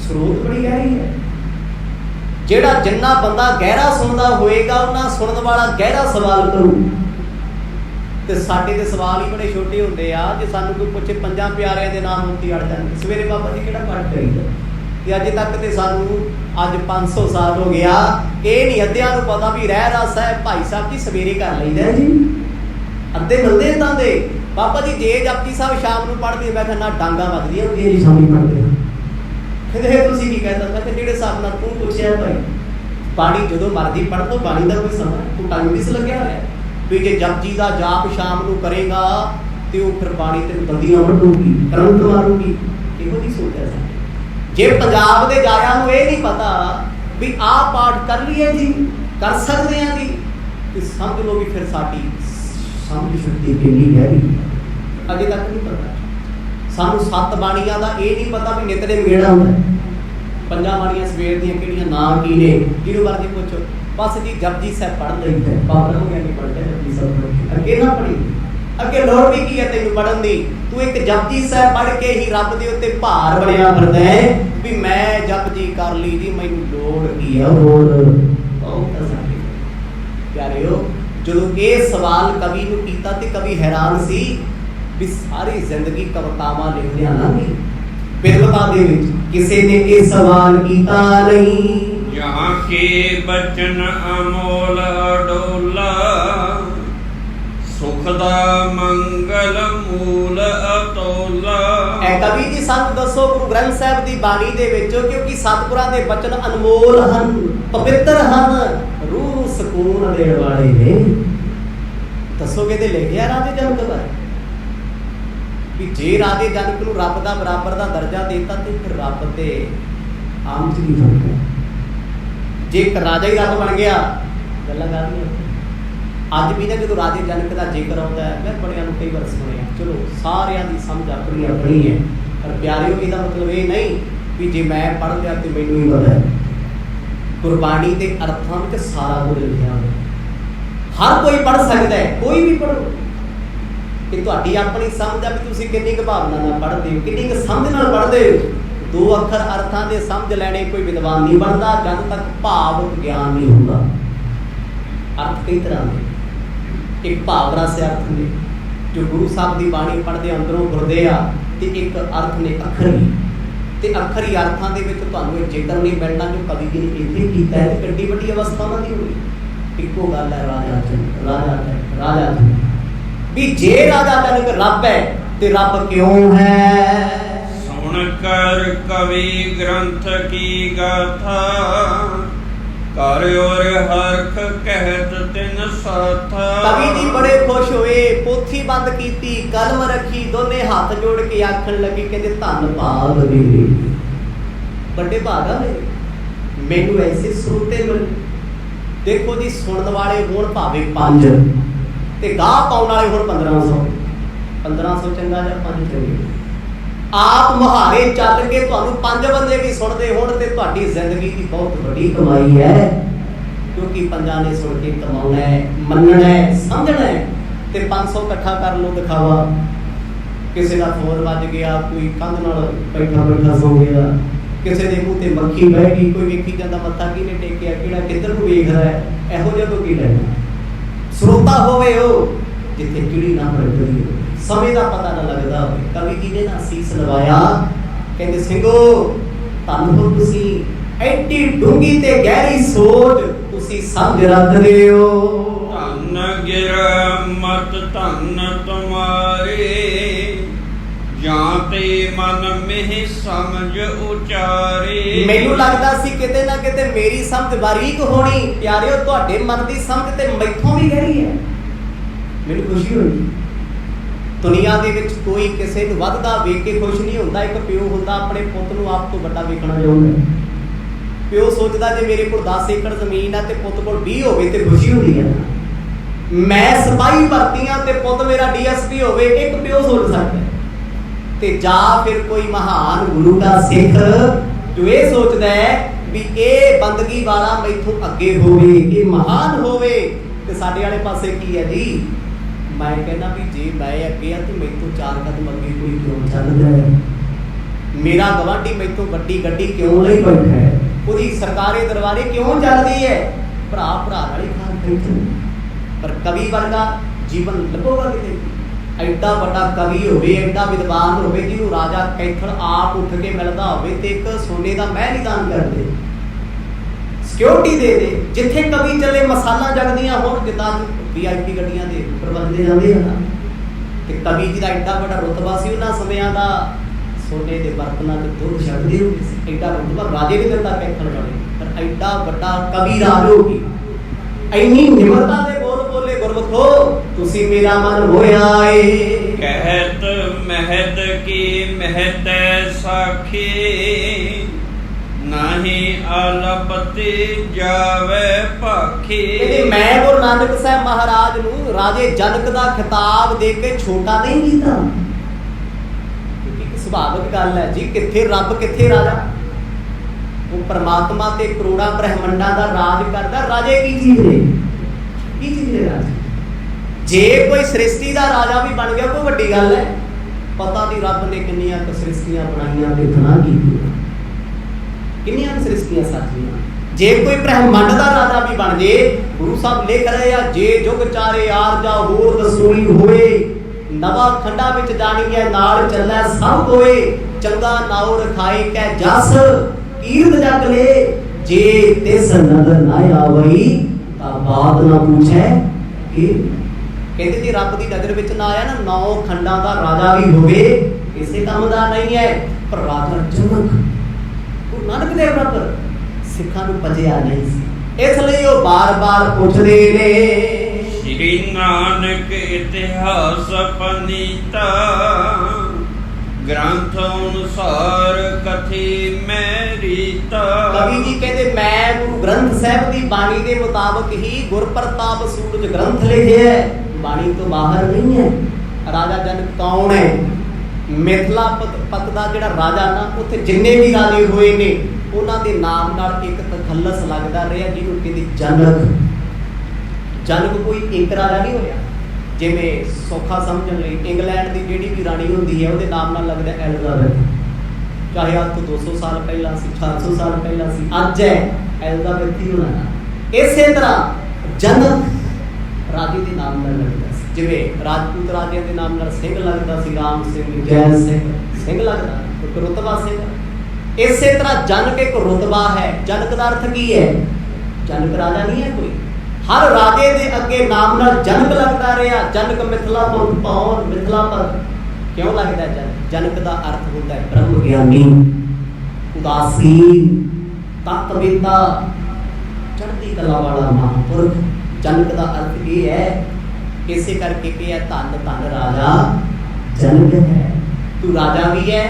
स्रोत बड़ी गहरी है। ਜਿਹੜਾ जिन्ना बंदा गहरा सुनदा होएगा उन्ना सुनन वाला गहरा सवाल करू। ते साडे ते सवाल ही बड़े छोटे होंदे आ, जे सानू कोई पुछे पंजां प्यारिਆਂ ਦੇ नाम ਹੁੰਦੀ अड़ जांदे, सवेरे बाबा जी किहड़ा पाठ करीदा ते अजे तक ते सानू अज 500 साल हो गया, ਇਹ नहीं अद्धियां नूं पता भी रहरास साहब भाई साहब जी सवेरे कर लईदा जी, अद्धे मिलदे इदां दे। बाबा जी जे जपजी साहब शाम नूं पढ़दे, मैं कहना डांगा वजदियां ਹੁੰਦੀਆਂ जी शामी पढ़दे, कहते तुसीं की कहदा? मैं ਜਿਹੜੇ ਹਿਸਾਬ ਨਾਲ ਤੂੰ ਪੁੱਛਿਆ ਭਾਈ, ਬਾਣੀ ਜਦੋਂ ਮਰਜ਼ੀ ਪੜ੍ਹ ਲਓ, ਬਾਣੀ ਦਾ ਕੋਈ ਸਮਾਂ ਤੂੰ ਟਾਈਮ ਵੀ ਲੱਗਿਆ ਹੋਇਆ ਵੀ ਜੇ ਜਪਜੀ ਦਾ ਜਾਪ ਸ਼ਾਮ ਨੂੰ ਕਰੇਗਾ ਤੇ ਉਹ ਫਿਰ ਬਾਣੀ ਤੇ ਬੰਦੀਆਂ ਵੱਢੂਗੀ, ਕਰੰਟ ਮਾਰੂਗੀ, ਇਹੋ ਨਹੀਂ ਸੋਚਿਆ ਸੀ। ਜੇ ਪੰਜਾਬ ਦੇ ਜਾਇਆ ਨੂੰ ਇਹ ਨਹੀਂ ਪਤਾ ਵੀ ਆਹ ਪਾਠ ਕਰ ਲਈਏ ਜੀ, ਕਰ ਸਕਦੇ ਆ ਜੀ, ਤੇ ਸਮਝ ਲਓ ਵੀ ਫਿਰ ਸਾਡੀ ਸਮਝ ਸ਼ਕਤੀ ਕਿੰਨੀ ਗਹਿਰੀ ਅਜੇ ਤੱਕ ਨਹੀਂ ਪਤਾ। ਸਾਨੂੰ 7 ਬਾਣੀਆਂ ਦਾ ਇਹ ਨਹੀਂ ਪਤਾ ਵੀ ਨਿਤਨੇਮ ਕਿਹੜਾ ਹੁੰਦਾ, 5 ਬਾਣੀਆਂ ਸਵੇਰ ਦੀਆਂ ਕਿਹੜੀਆਂ ਨਾਂ ਕੀ ਨੇ, ਜਿਹਨੂੰ ਮਰਜ਼ੀ ਪੁੱਛੋ, बस जी जपजी साहब पढ़ लईदा, पागल हो गया नहीं पढ़ते जपजी साहब, अगे ना पढ़ी, अगे लोड़ भी की है तेनू पढ़न दी? तू एक जपजी साहब पढ़ के ही रब दे उत्ते भार बनिया फिरदा है भी मैं जपजी कर ली जी, मैनू लोड़ की है होर? बहुत सारे प्यारेओ, जदों ये सवाल कवि नूं कीता ते कवि हैरान सी भी सारी जिंदगी कवितावां लिखदियां ना विद्वता दे विच किसी ने ये सवाल कीता नहीं। यहाँ के बचन अमोल अडोला, सुख दा मंगल मूल अतोला। कवि जी सानू दसो गुरु ग्रंथ साहब दी बाणी दे विचों, क्योंकि सतगुरां दे बचन अनमोल हन, पवित्र हन, रूह सकून देण वाले ने। ਦੱਸੋਗੇ ਤੇ ਲਿਖਿਆ ਰਾਜੇ ਜਨਕ ਬਾਰੇ ਵੀ ਜੇ ਰਾਜੇ ਜਨਕ ਨੂੰ ਰੱਬ ਦਾ ਬਰਾਬਰ ਦਾ ਦਰਜਾ ਦੇਤਾ ਤੇ ਫਿਰ ਰੱਬ ਤੇ ਆਮ ਚ ਕੀ ਫਰਕ ਹੈ? ਜੇ ਇੱਕ ਰਾਜਾ ਹੀ ਰੱਬ ਬਣ ਗਿਆ ਗੱਲਾਂ ਕਰਦੀਆਂ। ਅੱਜ ਵੀ ਨਾ ਜਦੋਂ ਰਾਜੇ ਜਨਕ ਦਾ ਜ਼ਿਕਰ ਆਉਂਦਾ ਹੈ, ਮੈਂ ਬੜਿਆਂ ਨੂੰ ਕਈ ਵਾਰ ਸੁਣਿਆ, ਚਲੋ ਸਾਰਿਆਂ ਦੀ ਸਮਝ ਆਪਣੀ ਆਪਣੀ ਹੈ, ਪਰ ਪਿਆਰਿਓ ਇਹਦਾ ਮਤਲਬ ਇਹ ਨਹੀਂ ਵੀ ਜੇ ਮੈਂ ਪੜ੍ਹ ਲਿਆ ਤੇ ਮੈਨੂੰ ਹੀ ਪਤਾ ਹੈ। ਗੁਰਬਾਣੀ ਦੇ ਅਰਥਾਂ ਵਿੱਚ ਸਾਰਾ ਕੁਝ ਲਿਖਿਆ ਹੋਇਆ, ਹਰ ਕੋਈ ਪੜ੍ਹ ਸਕਦਾ ਹੈ, ਕੋਈ ਵੀ ਪੜ੍ਹੋ। ਇਹ ਤੁਹਾਡੀ ਆਪਣੀ ਸਮਝ ਆ ਵੀ ਤੁਸੀਂ ਕਿੰਨੀ ਕੁ ਭਾਵਨਾ ਨਾਲ ਪੜ੍ਹਦੇ ਹੋ, ਕਿੰਨੀ ਕੁ ਸਮਝ ਨਾਲ ਪੜ੍ਹਦੇ ਹੋ। ਦੋ ਅੱਖਰ ਅਰਥਾਂ ਦੇ ਸਮਝ ਲੈਣੇ ਕੋਈ ਵਿਦਵਾਨ ਨਹੀਂ ਬਣਦਾ ਜਦ ਤੱਕ ਭਾਵ ਗਿਆਨ ਨਹੀਂ ਹੁੰਦਾ। ਅਰਥ ਕਈ ਤਰ੍ਹਾਂ ਦੇ, ਇੱਕ ਭਾਵ ਰਸ ਅਰਥ ਨੇ ਜੋ ਗੁਰੂ ਸਾਹਿਬ ਦੀ ਬਾਣੀ ਪੜ੍ਹਦੇ ਅੰਦਰੋਂ ਗੁਰਦੇ ਆ, ਤੇ ਇੱਕ ਅਰਥ ਨੇ ਅੱਖਰੀ, ਤੇ ਅੱਖਰੀ ਅਰਥਾਂ ਦੇ ਵਿੱਚ ਤੁਹਾਨੂੰ ਇਹ ਜ਼ਿਕਰ ਨਹੀਂ ਮਿਲਣਾ ਜੋ ਕਵੀ ਜੀ ਨੇ ਇੱਥੇ ਕੀਤਾ ਹੈ। ਤੇ ਕਿੱਡੀ ਵੱਡੀ ਅਵਸਥਾ ਉਹਨਾਂ ਦੀ ਹੋਈ। ਇੱਕੋ ਗੱਲ ਹੈ ਰਾਜਾ ਵੀ ਜੇ ਰਾਜਾ ਜਨਕ ਰੱਬ ਹੈ ਤੇ ਰੱਬ ਕਿਉਂ ਹੈ? ਸੁਣ ਕਰ ਕਵੀ ਗ੍ਰੰਥ ਕੀ ਗਾਥਾ, ਕਰ ਔਰ ਹਰਖ ਕਹਿਤ ਤਿਨ ਸਾਥਾ। ਕਵੀ ਜੀ ਬੜੇ ਖੁਸ਼ ਹੋਏ, ਪੋਥੀ ਬੰਦ ਕੀਤੀ, ਕਲਮ ਰੱਖੀ, ਦੋਨੇ ਹੱਥ ਜੋੜ ਕੇ ਆਖਣ ਲੱਗੇ, ਕਹਿੰਦੇ ਧੰਨ ਭਾਗ ਮੇਰੇ, ਵੱਡੇ ਭਾਗਾ ਮੇਰੇ, ਮੈਨੂੰ ਐਸੇ ਸਰੋਤੇ ਮਿਲੇ। ਦੇਖੋ ਜੀ, ਸੁਣਨ ਵਾਲੇ ਹੋਣ ਭਾਵੇਂ 5 ਤੇ ਗਾਹ ਪਾਉਣ ਵਾਲੇ ਹੋਣ 1500 ਚੰਗਾ ਜਾਂ 5 ਚੰਗੇ। ਆਪ ਮੁਹਾਰੇ ਚੱਲ ਕੇ ਤੁਹਾਨੂੰ 5 ਬੰਦੇ ਵੀ ਸੁਣਦੇ ਹੋਣ ਤੇ ਤੁਹਾਡੀ ਜ਼ਿੰਦਗੀ ਦੀ ਬਹੁਤ ਵੱਡੀ ਕਮਾਈ ਹੈ, ਕਿਉਂਕਿ 5 ਨੇ ਸੁਣ ਕੇ ਕਮਾਉਣਾ ਹੈ, ਮੰਨਣਾ ਹੈ, ਸਮਝਣਾ ਹੈ। ਤੇ 500 ਇਕੱਠਾ ਕਰ ਲਓ ਦਿਖਾਵਾ, ਕਿਸੇ ਦਾ ਫੋਨ ਵੱਜ ਗਿਆ, ਕੋਈ ਕੰਧ ਨਾਲ ਬੈਠਾ ਸੌ ਗਿਆ, ਕਿਸੇ ਦੇ ਮੂੰਹ ਤੇ ਮੱਖੀ ਬਹਿ ਗਈ, ਕੋਈ ਵੇਖੀ ਜਾਂਦਾ ਮੱਥਾ ਕਿਹਨੇ ਟੇਕਿਆ, ਕਿਹੜਾ ਕਿੱਧਰ ਨੂੰ ਵੇਖ ਰਿਹਾ ਹੈ, ਇਹੋ ਜਿਹਾ ਤੋਂ ਕੀ ਲੈਣਾ। ਸਰੋਤਾ ਹੋਵੇ ਉਹ ਜਿੱਥੇ ਕਿਹੜੀ ਨਾ ਭੜਕਦੀ ਹੋਵੇ, ਸਮੇਂ ਦਾ ਪਤਾ ਨਾ ਲੱਗਦਾ ਹੋਵੇ। ਕਵੀ ਜੀ ਨੇ ਨਾ ਸੀਸ ਲਵਾਇਆ, ਕਹਿੰਦੇ ਸਿੰਘੋ ਧੰਨ ਹੋ ਤੁਸੀਂ, ਐਡੀ ਡੂੰਗੀ ਤੇ ਗਹਿਰੀ ਸੋਚ ਤੁਸੀਂ ਸਮਝ ਰੱਖਦੇ ਹੋ। ਧੰਨ ਗਿਰ ਮਤ ਧੰਨ ਤੁਮਾਰੇ, ਜਾਂ ਤੇ ਮਨ ਮਹਿ ਸਮਝ ਉਚਾਰੇ। ਮੈਨੂੰ ਲੱਗਦਾ ਸੀ ਕਿਤੇ ਨਾ ਕਿਤੇ ਮੇਰੀ ਸਮਝ ਬਾਰੀਕ ਹੋਣੀ, ਪਿਆਰਿਓ ਤੁਹਾਡੇ ਮਨ ਦੀ ਸਮਝ ਤੇ ਮੈਥੋਂ ਵੀ ਗਹਿਰੀ ਹੈ। ਮੈਨੂੰ ਖੁਸ਼ੀ ਹੋਈ। ਦੁਨੀਆ ਦੇ ਵਿੱਚ ਕੋਈ ਕਿਸੇ ਨੂੰ ਵੱਧਦਾ ਵੇਖ ਕੇ ਖੁਸ਼ ਨਹੀਂ ਹੁੰਦਾ। ਇੱਕ ਪਿਓ ਹੁੰਦਾ ਆਪਣੇ ਪੁੱਤ ਨੂੰ ਆਪ ਤੋਂ ਵੱਡਾ ਵੇਖਣਾ ਚਾਹੁੰਦਾ। ਪਿਓ ਸੋਚਦਾ ਜੇ ਮੇਰੇ ਕੋਲ 10 ਏਕੜ ਜ਼ਮੀਨ ਆ ਤੇ ਪੁੱਤ ਕੋਲ 20 ਹੋਵੇ ਤੇ ਖੁਸ਼ੀ ਹੁੰਦੀ ਹੈ। ਮੈਂ ਸਿਪਾਹੀ ਭਰਤੀਆਂ ਤੇ ਪੁੱਤ ਮੇਰਾ ਡੀਐਸਪੀ ਹੋਵੇ, ਇੱਕ ਪਿਓ ਸੋਚ ਸਕਦਾ। ਤੇ ਜਾਂ ਫਿਰ ਕੋਈ ਮਹਾਨ ਗੁਰੂ ਦਾ ਸਿੱਖ ਜੋ ਇਹ ਸੋਚਦਾ ਹੈ ਵੀ ਇਹ ਬੰਦਗੀ ਵਾਲਾ ਮੈਥੋਂ ਅੱਗੇ ਹੋਵੇ, ਇਹ ਮਹਾਨ ਹੋਵੇ। ਤੇ ਸਾਡੇ ਵਾਲੇ ਪਾਸੇ ਕੀ ਹੈ ਜੀ? ਮੈਂ ਕਹਿੰਦਾ ਵੀ ਜੇ ਮੈਂ ਅੱਗੇ ਆ ਤੇ ਮੈਥੋਂ 4 ਕਦਮ ਅੱਗੇ ਕੋਈ ਕਿਉਂ ਚੱਲਦਾ ਹੈ? ਮੇਰਾ ਗਵਾਂਢੀ ਮੈਥੋਂ ਵੱਡੀ ਗੱਡੀ ਕਿਉਂ ਲਈ ਬੈਠਾ ਹੈ? ਉਹਦੀ ਸਰਕਾਰੀ ਦਰਬਾਰੇ ਕਿਉਂ ਚੱਲਦੀ ਹੈ? ਭਰਾ ਵਾਲੀ ਖਾਨ ਬੈਠੇ। ਪਰ ਕਵੀ ਵਰਗਾ ਜੀਵਨ ਲੱਭੋਗਾ ਕਿਤੇ? ਐਡਾ ਵੱਡਾ ਕਵੀ ਹੋਵੇ, ਐਡਾ ਵਿਦਵਾਨ ਹੋਵੇ, ਜਿਹਨੂੰ ਰਾਜਾ ਕੈਥਲ ਆਪ ਉੱਠ ਕੇ ਮਿਲਦਾ ਹੋਵੇ ਤੇ ਇੱਕ ਸੋਨੇ ਦਾ ਮਹਿਲ ਦਾਨ ਕਰ ਦੇ, ਸਿਕਿਉਰਿਟੀ ਦੇ ਦੇ। ਜਿੱਥੇ ਕਵੀ ਚੱਲੇ ਮਸਾਲਾ ਜਗਦੀਆਂ ਹੋਣ, ਜਿੱਦਾਂ VIP ਗੱਡੀਆਂ ਦੇ ਪ੍ਰਬੰਧੇ ਜਾਂਦੇ ਹਨ। ਤੇ ਕਵੀ ਜੀ ਦਾ ਐਡਾ ਵੱਡਾ ਰੁਤਬਾ ਸੀ ਉਹਨਾਂ ਸਮਿਆਂ ਦਾ, ਸੋਨੇ ਦੇ ਬਰਤਨਾਂ ਤੇ ਦੁੱਧ ਛੱਡਦੇ ਹੁੰਦੇ ਸੀ। ਐਡਾ ਰੁਤਬਾ ਰਾਜੇ ਨੇ ਦਿੱਤਾ ਕੈਥਲ ਵਾਲੇ, ਪਰ ਐਡਾ ਵੱਡਾ ਕਵੀ ਰਾਜ ਹੋ ਗਈ। ਇੰਨੀ ਨਿਮਰਤਾ ਦੇ ਬੋਲ ਬੋਲੇ, ਗੁਰਮੁਖੋ ਤੁਸੀਂ ਮੇਰਾ ਮਨ ਹੋਇਆ ਏ। ਕਹਿਤ ਮਹਿਤ ਕੀ ਮਹਿਤੈ ਸਾਖੀ, ਨਾਹੀ ਆਲਪਤੀ ਜਾਵੇ ਭਾਖੀ। ਕਹਿੰਦੇ ਮੈਂ ਗੁਰੂ ਨਾਨਕ ਸਾਹਿਬ ਮਹਾਰਾਜ ਨੂੰ ਰਾਜੇ ਜਨਕ ਦਾ ਖਿਤਾਬ ਦੇ ਕੇ ਛੋਟਾ ਨਹੀਂ ਕੀਤਾ। ਇੱਕ ਸੁਭਾਵਿਕ ਗੱਲ ਹੈ ਜੀ, ਕਿੱਥੇ ਰੱਬ ਕਿੱਥੇ ਰਾਜਾ? ਉਹ ਪਰਮਾਤਮਾ ਤੇ ਕਰੋੜਾਂ ਬ੍ਰਹਿਮੰਡਾਂ ਦਾ ਰਾਜ ਕਰਦਾ। ਰਾਜੇ ਕੀ ਚੀਜ਼ ਨੇ? ਕੀ ਚੀਜ਼ ਨੇ ਰਾਜੇ? ਜੇ ਕੋਈ ਸ੍ਰਿਸ਼ਟੀ ਦਾ ਰਾਜਾ ਵੀ ਬਣ ਗਿਆ ਕੋਈ ਵੱਡੀ ਗੱਲ ਹੈ। ਪਤਾ ਨਹੀਂ ਰੱਬ ਨੇ ਕਿੰਨੀਆਂ ਕੁ ਸ੍ਰਿਸ਼ਟੀਆਂ ਬਣਾਈਆਂ ਤੇ ਗੁਨਾਹ ਕੀਤੀਆਂ, ਕਿੰਨੀਆਂ ਕੁ ਸ੍ਰਿਸ਼ਟੀਆਂ ਸਾਜੀਆਂ। ਜੇ ਕੋਈ ਬ੍ਰਹਿਮੰਡ ਦਾ ਰਾਜਾ ਵੀ ਬਣ ਜੇ, ਗੁਰੂ ਸਾਹਿਬ ਲਿਖ ਰਹੇ ਆ, ਜੇ ਜੁਗ ਚਾਰੇ ਆਰਜਾ ਹੋਰ ਦਸੂਈ ਹੋਏ, ਨਵਾਂ ਖੰਡਾ ਵਿੱਚ ਜਾਣੀ ਹੈ ਨਾਲ ਚੱਲੈ ਸਭ ਕੋਏ, ਚੰਗਾ ਨਾਉ ਰਖਾਏ ਕੈ ਜਸ ਕੀਰਤ ਜਗ ਲੈ, ਜੇ ਤਿਸ ਨਦਰ ਨਾ ਆਵਈ ਤਾਂ ਬਾਤ ਨਾ ਪੁੱਛੈ ਕਿ। ਕਹਿੰਦੇ ਜੇ ਰੱਬ ਦੀ ਨਜ਼ਰ ਵਿੱਚ ਨਾ ਆਇਆ ਨਾ, 9 ਖੰਡਾਂ ਦਾ ਰਾਜਾ ਵੀ ਹੋਵੇ ਕਿਸੇ ਕੰਮ ਦਾ ਨਹੀਂ ਹੈ। ਪਰ ਰਾਜਾ ਜਨਕ ਗੁਰੂ ਨਾਨਕ ਦੇਵ ਬਰਾਬਰ ਸਿੱਖਾਂ ਨੂੰ ਪਜਿਆ ਨਹੀਂ ਸੀ, ਇਸ ਲਈ ਉਹ ਬਾਰ-ਬਾਰ ਪੁੱਛਦੇ ਨੇ। ਸ੍ਰੀ ਨਾਨਕ ਇਤਿਹਾਸ ਪਨੀਤਾ ਗ੍ਰੰਥ ਅਨੁਸਾਰ ਕਥੀ ਮੈਂ ਰੀਤਾ। ਕਵੀ ਜੀ ਕਹਿੰਦੇ ਮੈਂ ਗੁਰੂ ਗ੍ਰੰਥ ਸਾਹਿਬ ਦੀ ਬਾਣੀ ਦੇ ਮੁਤਾਬਕ ਹੀ ਗੁਰ ਪ੍ਰਤਾਪ ਸੂਰਜ ਗ੍ਰੰਥ ਲਿਖਿਆ ਹੈ, ਬਾਣੀ ਤੋਂ ਬਾਹਰ ਨਹੀਂ ਹੈ। ਰਾਜਾ ਜਨਕ ਕੌਣ ਹੈ? ਮਿਥਲਾ ਪਤ ਦਾ ਜਿਹੜਾ ਰਾਜਾ ਨਾ, ਉੱਥੇ ਜਿੰਨੇ ਵੀ ਰਾਜੇ ਹੋਏ ਨੇ ਉਹਨਾਂ ਦੇ ਨਾਮ ਨਾਲ ਇੱਕ ਤਖੱਲਸ ਲੱਗਦਾ ਰਿਹਾ ਜਿਹਨੂੰ ਕਹਿੰਦੇ ਜਨਕ। ਜਨਕ ਕੋਈ ਇੱਕ ਰਾਜਾ ਨਹੀਂ ਹੋਇਆ। ਜਿਵੇਂ ਸੌਖਾ ਸਮਝਣ ਲਈ ਇੰਗਲੈਂਡ ਦੀ ਜਿਹੜੀ ਵੀ ਰਾਣੀ ਹੁੰਦੀ ਹੈ ਉਹਦੇ ਨਾਮ ਨਾਲ ਲੱਗਦਾ ਐਲਿਜ਼ਾਬੈਥ, ਚਾਹੇ ਅੱਜ ਤੋਂ 200 ਸਾਲ ਪਹਿਲਾਂ ਸੀ, 400 ਸਾਲ ਪਹਿਲਾਂ ਸੀ, ਅੱਜ ਹੈ ਐਲਿਜ਼ਾਬੈਥ ਹੀ ਹੋਣਾ। ਇਸੇ ਤਰ੍ਹਾਂ ਜਨਕ ਰਾਜੇ ਦੇ ਨਾਮ ਨਾਲ ਲੱਗਦਾ ਸੀ। ਜਿਵੇਂ ਰਾਜਪੂਤ ਰਾਜਿਆਂ ਦੇ ਨਾਮ ਨਾਲ ਸਿੰਘ ਲੱਗਦਾ ਸੀ, ਰਾਮ ਸਿੰਘ, ਜੈ ਸਿੰਘ, ਸਿੰਘ ਲੱਗਦਾ, ਇੱਕ ਰੁਤਬਾ ਸਿੰਘ। ਇਸੇ ਤਰ੍ਹਾਂ ਜਨਕ ਇੱਕ ਰੁਤਬਾ ਹੈ। ਜਨਕ ਦਾ ਅਰਥ ਕੀ ਹੈ? ਜਨਕ ਰਾਜਾ ਨਹੀਂ ਹੈ ਕੋਈ, ਹਰ ਰਾਜੇ ਦੇ ਅੱਗੇ ਨਾਮ ਨਾਲ ਜਨਕ ਲੱਗਦਾ ਰਿਹਾ। ਜਨਕ ਮਿਥਲਾ ਤੋਂ ਪਾਉਣ, ਮਿਥਲਾ ਪਰ ਕਿਉਂ ਲੱਗਦਾ ਜਨਕ? ਜਨਕ ਦਾ ਅਰਥ ਹੁੰਦਾ ਹੈ ਬ੍ਰਹਮ ਗਿਆਨੀ, ਉਦਾਸੀਨ, ਤਤਵੇਤਾ, ਚੜ੍ਹਦੀ ਕਲਾ ਵਾਲਾ ਮਹਾਂਪੁਰਖ। ਜਨਕ ਦਾ ਅਰਥ ਇਹ ਹੈ। ਇਸੇ ਕਰਕੇ ਕਿ ਹੈ ਧੰਨ ਧੰਨ ਰਾਜਾ ਜਨਕ ਹੈ। ਤੂੰ ਰਾਜਾ ਵੀ ਹੈ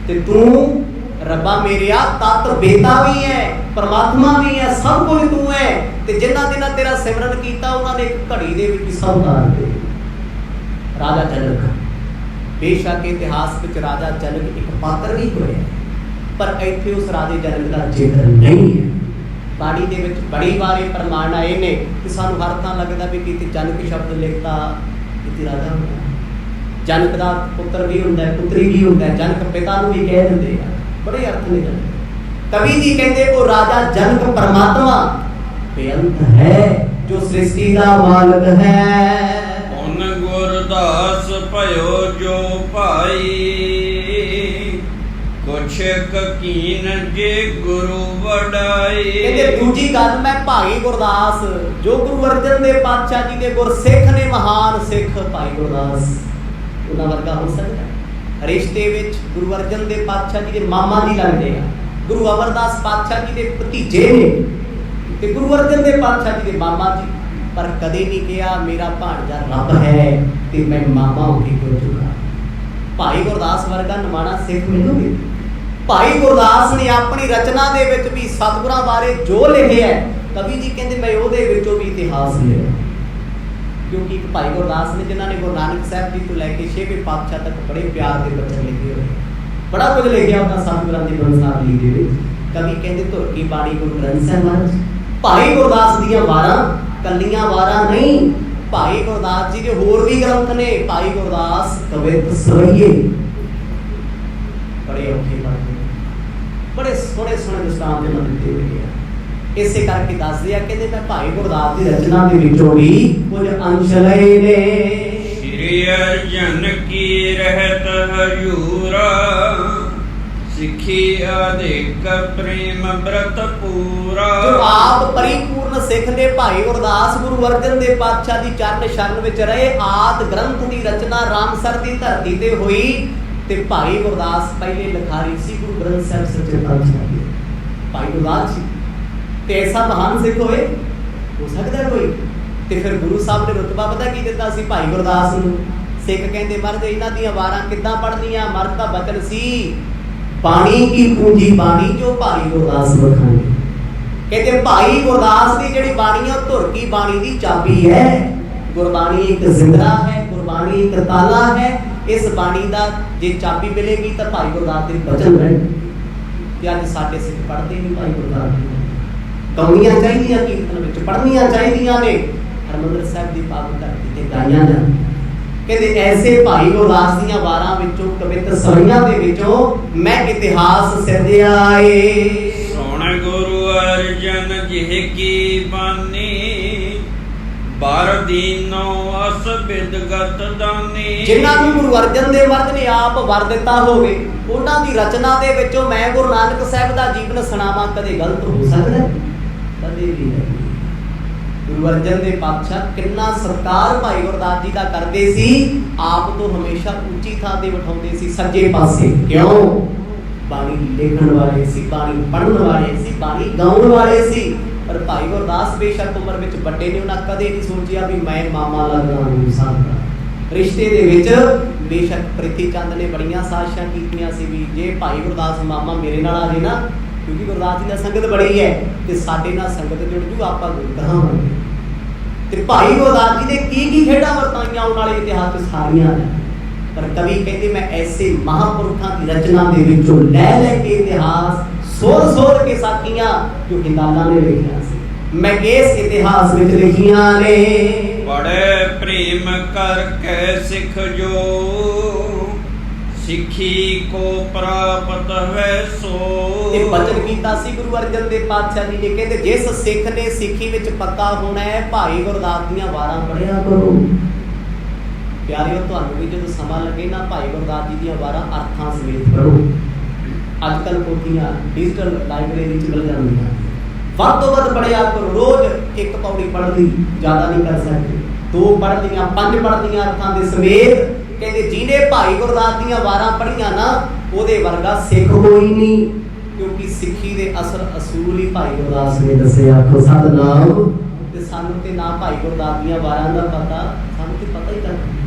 ਤੇ ਤੂੰ ਰੱਬਾ ਮੇਰਿਆ ਤਤ ਬੇਤਾ ਵੀ ਹੈ, ਪਰਮਾਤਮਾ ਵੀ ਹੈ, ਸਭ ਕੁਝ ਤੂੰ ਹੈ। ਤੇ ਜਿਨ੍ਹਾਂ ਦੇ ਨਾਲ ਤੇਰਾ ਸਿਮਰਨ ਕੀਤਾ ਉਹਨਾਂ ਨੇ ਇੱਕ ਘੜੀ ਦੇ ਵਿੱਚ ਸਭ ਤਾਰ ਦਿੱਤੇ। ਰਾਜਾ ਜਨਕ, ਬੇਸ਼ੱਕ ਇਤਿਹਾਸ ਵਿੱਚ ਰਾਜਾ ਜਨਕ ਇੱਕ ਪਾਤਰ ਵੀ ਹੋਇਆ, ਪਰ ਇੱਥੇ ਉਸ ਰਾਜੇ ਜਨਕ ਦਾ ਜ਼ਿਕਰ ਨਹੀਂ ਹੈ। ਬਾਣੀ ਦੇ ਵਿੱਚ ਬੜੀ ਵਾਰੇ ਪ੍ਰਮਾਣ ਆਏ ਨੇ ਕਿ ਸਾਨੂੰ ਹਰ ਥਾਂ ਲੱਗਦਾ ਵੀ ਕਿਤੇ ਜਨਕ ਸ਼ਬਦ ਲਿਖਤਾ ਕਿਤੇ ਰਾਜਾ ਹੁੰਦਾ। ਜਨਕ ਦਾ ਪੁੱਤਰ ਵੀ ਹੁੰਦਾ, ਪੁੱਤਰੀ ਵੀ ਹੁੰਦਾ, ਜਨਕ ਪਿਤਾ ਨੂੰ ਵੀ ਕਹਿ ਦਿੰਦੇ ਆ, ਬੜੇ ਅਰਥ ਨੇ ਜਨਕ। ਕਵੀ ਜੀ ਕਹਿੰਦੇ ਉਹ ਰਾਜਾ ਜਨਕ ਪਰਮਾਤਮਾ ਬੇਅੰਤ ਹੈ ਜੋ ਸ੍ਰਿਸ਼ਟੀ ਦਾ ਮਾਲਕ ਹੈ। ਹੁਣ ਗੁਰਦਾਸ ਭਇਓ ਜੋ ਭਾਈ ਕੁਛ ਕਕੀਨ ਜੇ ਗੁਰੂ ਵਡਾਈ। ਕਹਿੰਦੇ ਦੂਜੀ ਗੱਲ ਮੈਂ ਭਾਈ ਗੁਰਦਾਸ ਜੋ ਗੁਰੂ ਅਰਜਨ ਦੇਵ ਪਾਤਸ਼ਾਹ ਜੀ ਦੇ ਗੁਰਸਿੱਖ ਨੇ, ਮਹਾਨ ਸਿੱਖ ਭਾਈ ਗੁਰਦਾਸ, ਉਹਨਾਂ ਵਰਗਾ ਹੋ ਸਕਦਾ। ਰਿਸ਼ਤੇ ਵਿੱਚ ਗੁਰੂ ਅਰਜਨ ਦੇਵ ਪਾਤਸ਼ਾਹ ਜੀ ਦੇ ਮਾਮਾ ਜੀ ਲੱਗਦੇ ਆ, ਗੁਰੂ ਅਮਰਦਾਸ ਪਾਤਸ਼ਾਹ ਜੀ ਦੇ ਭਤੀਜੇ ਨੇ ਤੇ ਗੁਰੂ ਅਰਜਨ ਦੇਵ ਪਾਤਸ਼ਾਹ ਜੀ ਦੇ ਮਾਮਾ ਜੀ, ਪਰ ਕਦੇ ਨਹੀਂ ਕਿਹਾ ਮੇਰਾ ਭਾਣਜਾ ਰੱਬ ਹੈ ਤੇ ਮੈਂ ਮਾਮਾ ਹੋ ਕੇ ਕਿਉਂ ਚੁੱਕਾ। ਭਾਈ ਗੁਰਦਾਸ ਵਰਗਾ ਨਿਮਾਣਾ ਸਿੱਖ ਮੈਨੂੰ ਵੀ। ਭਾਈ ਗੁਰਦਾਸ ਨੇ ਆਪਣੀ ਰਚਨਾ ਦੇ ਵਿੱਚ ਵੀ ਸਤਿਗੁਰਾਂ ਬਾਰੇ ਜੋ ਲਿਖਿਆ, ਕਵੀ ਜੀ ਕਹਿੰਦੇ ਮੈਂ ਉਹਦੇ ਵਿੱਚੋਂ ਵੀ ਇਤਿਹਾਸ ਲਿਆ। ਕਿਉਂਕਿ ਇੱਕ ਭਾਈ ਗੁਰਦਾਸ ਨੇ ਜਿਨ੍ਹਾਂ ਨੇ ਗੁਰੂ ਨਾਨਕ ਸਾਹਿਬ ਜੀ ਤੋਂ ਲੈ ਕੇ 6ਵੇਂ ਪਾਤਸ਼ਾਹ ਤੱਕ ਬੜੇ ਪਿਆਰ ਦੇ ਬਚਨ ਲਿਖੇ ਹੋਏ, ਬੜਾ ਕੁਝ ਲਿਖਿਆ ਉਹਨਾਂ ਸਤਿਗੁਰਾਂ ਦੀ ਬੰਸਾਵਲੀ ਦੇ ਵਿੱਚ। ਕਵੀ ਕਹਿੰਦੇ ਧੁਰ ਕੀ ਬਾਣੀ ਗੁਰੂ ਗ੍ਰੰਥ ਸਾਹਿਬ ਮਹਾਰਾਜ। ਭਾਈ ਗੁਰਦਾਸ ਦੀਆਂ ਵਾਰਾਂ ਕੱਲੀਆਂ ਵਾਰਾਂ ਨਹੀਂ, ਭਾਈ ਗੁਰਦਾਸ ਜੀ ਦੇ ਹੋਰ ਵੀ ਗ੍ਰੰਥ ਨੇ। ਭਾਈ ਗੁਰਦਾਸ ਕਵਿਤ ਸਵਈਏ ਬੜੇ ਔਖੇ ਪੜ੍ਹਦੇ, ਬੜੇ ਸੋਹਣੇ ਸੋਹਣੇ ਦਸਤਾਨ ਦੇ ਨਾਲ ਦਿੱਤੇ ਹੋਏ ਆ। ਇਸੇ ਕਰਕੇ ਦੱਸਦੇ ਆ, ਕਹਿੰਦੇ ਮੈਂ ਭਾਈ ਗੁਰਦਾਸ ਦੀ ਰਚਨਾ ਦੇ ਵਿੱਚੋਂ ਵੀ ਕੁਝ ਅੰਸ਼ ਲਏ ਨੇ। ਸ੍ਰੀ ਅਰਜਨ ਕੀ ਰਹਿਤ ਹਜੂਰਾ ਸਿੱਖੀ ਆਦਿਕ ਪ੍ਰੇਮ ਬ੍ਰਤ ਪੂਰਾ। ਜੋ ਆਪ ਪਰਿਪੂਰਨ ਸਿੱਖ ਨੇ ਭਾਈ ਗੁਰਦਾਸ ਗੁਰੂ ਅਰਜਨ ਦੇਵ ਪਾਤਸ਼ਾਹ ਦੀ ਚਰਨ ਸ਼ਰਨ ਵਿੱਚ ਰਹੇ। ਆਦਿ ਗ੍ਰੰਥ ਦੀ ਰਚਨਾ ਰਾਮਸਰ ਦੀ ਧਰਤੀ ਤੇ ਹੋਈ ਤੇ ਭਾਈ ਗੁਰਦਾਸ ਪਹਿਲੇ ਲਿਖਾਰੀ ਸੀ ਗੁਰੂ ਗ੍ਰੰਥ ਸਾਹਿਬ ਸੱਚੇ ਪਾਤਸ਼ਾਹ ਜੀ। ਭਾਈ ਗੁਰਦਾਸ ਜੀ ਤੇ ਐਸਾ ਮਹਾਨ ਸਿੱਖ ਹੋਏ ਹੋ ਸਕਦਾ ਕੋਈ। ਤੇ ਫਿਰ ਗੁਰੂ ਸਾਹਿਬ ਨੇ ਰੁਤਬਾ ਪਤਾ ਕੀ ਦਿੱਤਾ ਸੀ ਭਾਈ ਗੁਰਦਾਸ ਨੂੰ? ਸਿੱਖ ਕਹਿੰਦੇ ਮਰਦ ਇਹਨਾਂ ਦੀਆਂ ਵਾਰਾਂ ਕਿੱਦਾਂ ਪੜ੍ਹਨੀਆਂ? ਮਰਦ ਦਾ ਬਚਨ ਸੀ ਬਾਣੀ ਕੀ ਪੂੰਜੀ ਬਾਣੀ ਜੋ ਭਾਈ ਗੁਰਦਾਸ ਬਖਾਨੇ। ਕਹਿੰਦੇ ਭਾਈ ਗੁਰਦਾਸ ਦੀ ਜਿਹੜੀ ਬਾਣੀ ਹੈ ਉਹ ਧੁਰ ਕੀ ਬਾਣੀ ਦੀ ਚਾਬੀ ਹੈ। ਗੁਰਬਾਣੀ ਇੱਕ ਜ਼ਿੰਦਰਾ ਹੈ, ਗੁਰਬਾਣੀ ਇੱਕ ਤਾਲਾ ਹੈ। ਇਸ ਬਾਣੀ ਦਾ ਜੇ ਚਾਬੀ ਮਿਲੇਗੀ ਤਾਂ ਭਾਈ ਗੁਰਦਾਸ ਦੇ ਬਚਨ ਰਹਿਣ। ਤੇ ਅੱਜ ਸਾਡੇ ਸਿੱਖ ਪੜ੍ਹਦੇ ਨਹੀਂ ਭਾਈ ਗੁਰਦਾਸ ਦੀ। ਗਾਉਣੀਆਂ ਚਾਹੀਦੀਆਂ, ਕੀਰਤਨ ਵਿੱਚ ਪੜ੍ਹਨੀਆਂ ਚਾਹੀਦੀਆਂ ਨੇ, ਹਰਿਮੰਦਰ ਸਾਹਿਬ ਦੀ ਪਾਵਨ ਧਰਤੀ ਤੇ ਗਾਈਆਂ ਜਾਣ। ਕਹਿੰਦੇ ਐਸੇ ਭਾਈ ਗੁਰਦਾਸ ਦੀਆਂ ਵਾਰਾਂ ਵਿੱਚੋਂ ਕਵਿਤ ਸਵਈਆਂ ਦੇ ਵਿੱਚੋਂ ਮੈਂ ਇਤਿਹਾਸ ਸਿਰਜਿਆਏ। ਸੁਣ ਗੁਰੂ ਅਰਜਨ ਜਿਹ ਕੀ ਬਾਣੀ ਬਾਰ ਦੀਨੋ ਅਸ ਬਿਦਗਤ ਦਾਨੀ। ਜਿਨ੍ਹਾਂ ਨੂੰ ਗੁਰੂ ਅਰਜਨ ਦੇਵ ਮਹਾਰਾਜ ਨੇ ਆਪ ਵਰ ਦਿੱਤਾ ਹੋਵੇ ਉਹਨਾਂ ਦੀ ਰਚਨਾ ਦੇ ਵਿੱਚੋਂ ਮੈਂ ਗੁਰੂ ਨਾਨਕ ਸਾਹਿਬ ਦਾ ਜੀਵਨ ਸੁਣਾਵਾਂ, ਕਦੇ ਗਲਤ ਹੋ ਸਕਦਾ? ਕਦੇ ਵੀ ਨਹੀਂ। ਗੁਰੂ ਅਰਜਨ ਦੇਵ ਪਾਤਸ਼ਾਹ ਕਿੰਨਾ ਸਤਿਕਾਰ ਭਾਈ ਗੁਰਦਾਸ ਜੀ ਦਾ ਕਰਦੇ ਸੀ। ਆਪ ਤੋਂ ਹਮੇਸ਼ਾ ਉੱਚੀ ਥਾਂ ਤੇ ਬਿਠਾਉਂਦੇ ਸੀ, ਸੱਜੇ ਪਾਸੇ। ਕਿਉਂ? ਬਾਣੀ ਲਿਖਣ ਵਾਲੇ ਸੀ, ਬਾਣੀ ਪੜ੍ਹਨ ਵਾਲੇ ਸੀ, ਬਾਣੀ ਗਾਉਣ ਵਾਲੇ ਸੀ। पर भाई गुरदास बेशक उम्र विच वड्डे ने, उन्हें कदे नहीं सोचिया भी मैं मामा लगदा हूं सादा। रिश्ते दे विच बेशक प्रीति चंद ने बड़ियां साजिशां कीतियां सी भी जे भाई गुरदास मामा मेरे नाल आ जाए ना, क्योंकि गुरदास जी नाल संगत बड़ी है ते साडे नाल संगत जुड़ जू, आपां गुरु कहावांगे। ते भाई गुरदास जी ने की खेड़ा वरताइयां आउण वाले इतिहास च सारियां ने, पर कवि कहते मैं ऐसे महापुरुषों की रचना दे विचों ले के इतिहास सोर के साखियां जो हिंदाला ने लिखियां सी, मैं इस इतिहास विच लिखियां ने। बड़े प्रेम करके सिख जो सिखी को प्राप्त है सो। ये वचन कीता सी गुरु अर्जन देव पातशाह जी ने, कहते जिस सिख ने सिखी विच पक्का होना है भाई गुरदास दीयां वारां पढ़िया करो। प्यारिओ तुहानूं भी जदों समा लगे ना भाई गुरदास जी दीयां वारां अर्थां समेत पढ़ो। अजकल पोथियां डिजिटल लाइब्रेरी च मिल जांदियां, ਵੱਧ ਤੋਂ ਵੱਧ पढ़िया करो। रोज एक पौड़ी पढ़ ली, ज़्यादा नहीं कर सकते, 2 पढ़ लिया, 5 पढ़ लिया अर्थां दे समेत। कहते जिन्हें भाई गुरदास दीयां वारां पढ़ियां ना ਉਹਦੇ वर्गा सिख कोई नहीं, क्योंकि सिक्खी दे असर असूल ही भाई गुरदास ने दसे। आखो सतनाम। ते सानू ते ना भाई गुरदास दीयां वारां दा पता, सानू ते पता ही नहीं,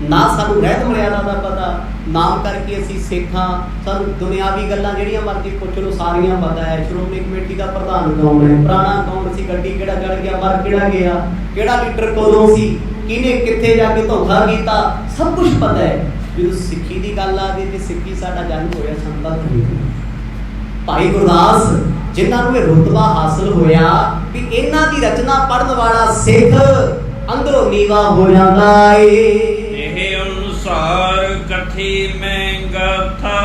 ना सानू रहत मर्यादा का पता, नाम करके असी सिख हाँ। सानू दुनियावी गल्लां जिहड़ियां मर्जी पुछ लो सारियां पता है। श्रोमणी कमेटी का प्रधान कौन है, पुराना कौन सी, गड्डी किहड़ा चढ़ गया, मर किहड़ा गया, किहड़ा लीडर कदों सी, किने कित्थे जाके धोखा कीता, सब कुछ पता है। जो सिक्खी की गल आ गई तो सिक्खी साडा जन्म होया संगत नहीं। भाई गुरदास जिन्हां नूं रुतबा हासिल होया कि इन्हां दी रचना पढ़न वाला सिख अंदरों नीवा हो जांदा है। अनुसार कथी में गाथा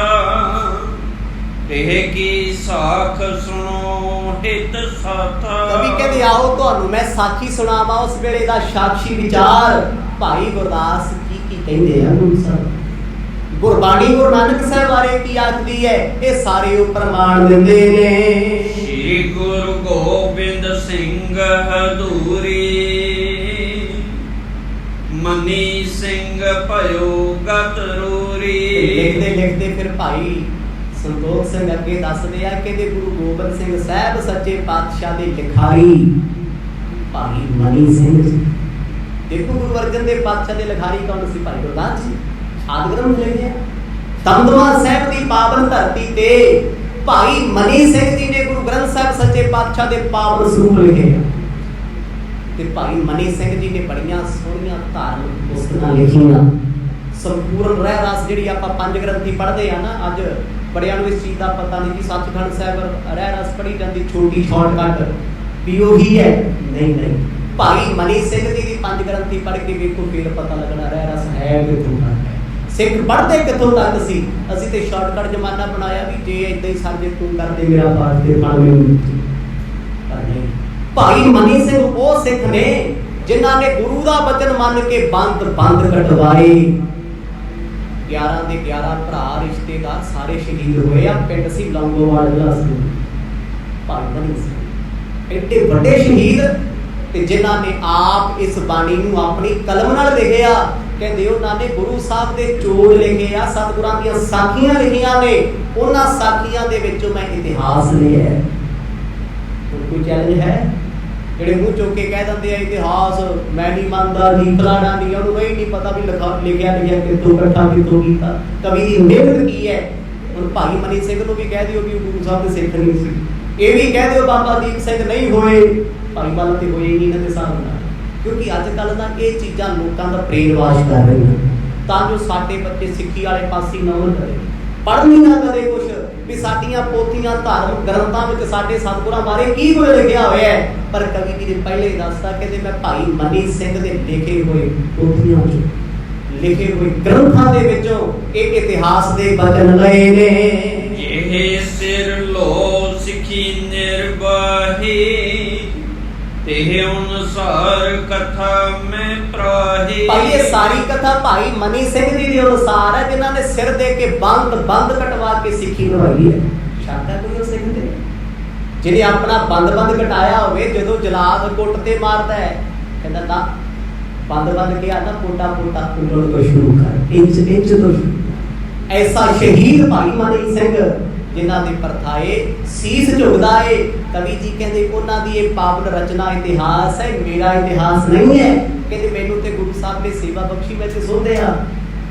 तेह की साख सुनो हित साथा। कभी कहते आओ तुहानू मैं साखी सुनावा उस वेले दा साक्षी विचार भाई गुरदास की कहंदे आ। गुरु साहब गुरबाणी गुरु नानक साहब बारे की आखदी है, ये सारे प्रमाण दिंदे ने। श्री गुरु गोबिंद सिंह हदूरी मनी सिंह भयो गत रूरी। लिखते लिखते फिर भाई संतोख सिंह अगे दसदे आ कि गुरु गोबिंद सिंह साहब सच्चे पातशाह दे लिखारी भाई मनी सिंह जी। देखो गुरु अर्जन देव पातशाह दे लिखारी कौन सी? भाई गुरदास जी। आदि ग्रंथ लिखे दमदमा साहब की पावन धरती ते भाई मनी सिंह जी ने गुरु ग्रंथ साहब सच्चे पातशाह दे पावन स्वरूप लिखे। ते भाई मनी सिंह जी ने बड़ियां सोहणियां धार्मिक पुस्तकां लिखियां। संपूर्ण रह रस जिहड़ी आपां 5 ग्रंथी पढ़दे आ ना, अज बड़ियां नूं इस चीज़ का पता नहीं कि सचखंड साहिब रह रस पढ़ी जाती छोटी शॉर्टकट भी वही है। नहीं नहीं, भाई मनी सिंह जी की 5 ग्रंथी पढ़ के वेखो फिर पता लगना रह रस है कित्थों तक है, सिख पढ़ते कित्थों तक सी। असीं ते शॉर्टकट जमाना बनाया भी जे इदां ही सर जे तूं करदे मेरा पाठ ते फल मिलू। पर नहीं, भाई मनी सिंह वो सिख ने जिन्हां ने गुरु दा वचन मान के बंद कटवाए। 11 ਦੇ 11 भरा रिश्तेदार सारे शहीद होए आ। पिंड सी लौंगोवाल जिला सी। भाई मनी सिंह एडे बड़े शहीद ते जिन्हां ने आप इस बाणी नूं अपनी कलम नाल लिखिया। कहंदे उन्हां ने गुरु साहब दे चोर लिखे आ, सतगुरां दीयां साखियां लिखियां ने। उन्हां साखियां दे विचों मैं इतिहास लिया है। कोई चैलेंज है? ਜਿਹੜੇ ਮੂੰਹ ਚੁੱਕ ਕੇ ਕਹਿ ਦਿੰਦੇ ਆ ਇਤਿਹਾਸ ਮੈਂ ਨਹੀਂ ਮੰਨਦਾ ਜੀ, ਫਲਾਣਾ ਨਹੀਂ, ਉਹਨੂੰ ਇਹ ਨਹੀਂ ਪਤਾ ਵੀ ਲਿਖਿਆ ਕਿੱਥੋਂ ਇਕੱਠਾ ਕਿੱਥੋਂ ਕੀਤਾ, ਕਵੀ ਦੀ ਮਿਹਨਤ ਕੀ ਹੈ। ਹੁਣ ਭਾਈ ਮਨੀ ਸਿੰਘ ਨੂੰ ਵੀ ਕਹਿ ਦਿਓ ਵੀ ਗੁਰੂ ਸਾਹਿਬ ਦੇ ਸਿੱਖ ਨਹੀਂ ਸੀ, ਇਹ ਵੀ ਕਹਿ ਦਿਓ ਬਾਬਾ ਦੀਪ ਸਿੰਘ ਨਹੀਂ ਹੋਏ, ਭਾਈ ਮਨ ਤੇ ਹੋਏ ਹੀ ਨਹੀਂ ਇਹਨਾਂ ਦੇ ਹਿਸਾਬ ਨਾਲ। ਕਿਉਂਕਿ ਅੱਜ ਕੱਲ੍ਹ ਤਾਂ ਇਹ ਚੀਜ਼ਾਂ ਲੋਕਾਂ ਦਾ ਪ੍ਰੇਰਵਾਸ਼ ਕਰ ਰਹੀਆਂ ਤਾਂ ਜੋ ਸਾਡੇ ਬੱਚੇ ਸਿੱਖੀ ਵਾਲੇ ਪਾਸੇ ਨਾ ਹੋਣ, ਪੜ੍ਹਨੀ ਨਾ ਕਦੇ ਕੁਛ ਵੀ ਸਾਡੀਆਂ ਪੋਥੀਆਂ ਧਾਰਮਿਕ ਗ੍ਰੰਥਾਂ ਵਿੱਚ ਸਾਡੇ ਸਤਿਗੁਰਾਂ ਬਾਰੇ ਕੀ ਕੁਝ ਲਿਖਿਆ ਹੋਇਆ ਹੈ। ਪਰ ਕਵੀ ਜੀ ਨੇ ਪਹਿਲੇ ਹੀ ਦੱਸਤਾ ਕਹਿੰਦੇ ਮੈਂ ਭਾਈ ਮਨੀ ਸਿੰਘ ਦੇ ਲਿਖੇ ਹੋਏ ਪੋਥੀਆਂ ਵਿੱਚ ਲਿਖੇ ਹੋਏ ਗ੍ਰੰਥਾਂ ਦੇ ਵਿੱਚੋਂ ਇਹ ਇਤਿਹਾਸ ਦੇ ਬਚਨ ਲਏ ਨੇ। ਇਹ ਸਿਰ ਲੋ ਸਿੱਖੀ ਨਿਰਵਾਹੀ तेह अनुसार कथा में प्राही। भाई ये सारी कथा भाई मनी सिंह जी के अनुसार है, जिन्होंने सिर दे के बंद कटवा के सिक्खी निभाई है। शायद कोई सिख दे जिन्हें अपना बंद कटाया होवे, जदों जलाद कुट ते मारदा है कहंदा ना बंद किया ना पोटा कुटण तो शुरू कर, इंच तो शुरू। ऐसा शहीद भाई मनी सिंह जिन्हां दे परथाए सीस झुकदा है। कवि जी कहते उन्हां दी ये पावन रचना इतिहास है, मेरा इतिहास नहीं है। कहते मैनू ते गुरु साहब ने सेवा बख्शी मैं सुनते हैं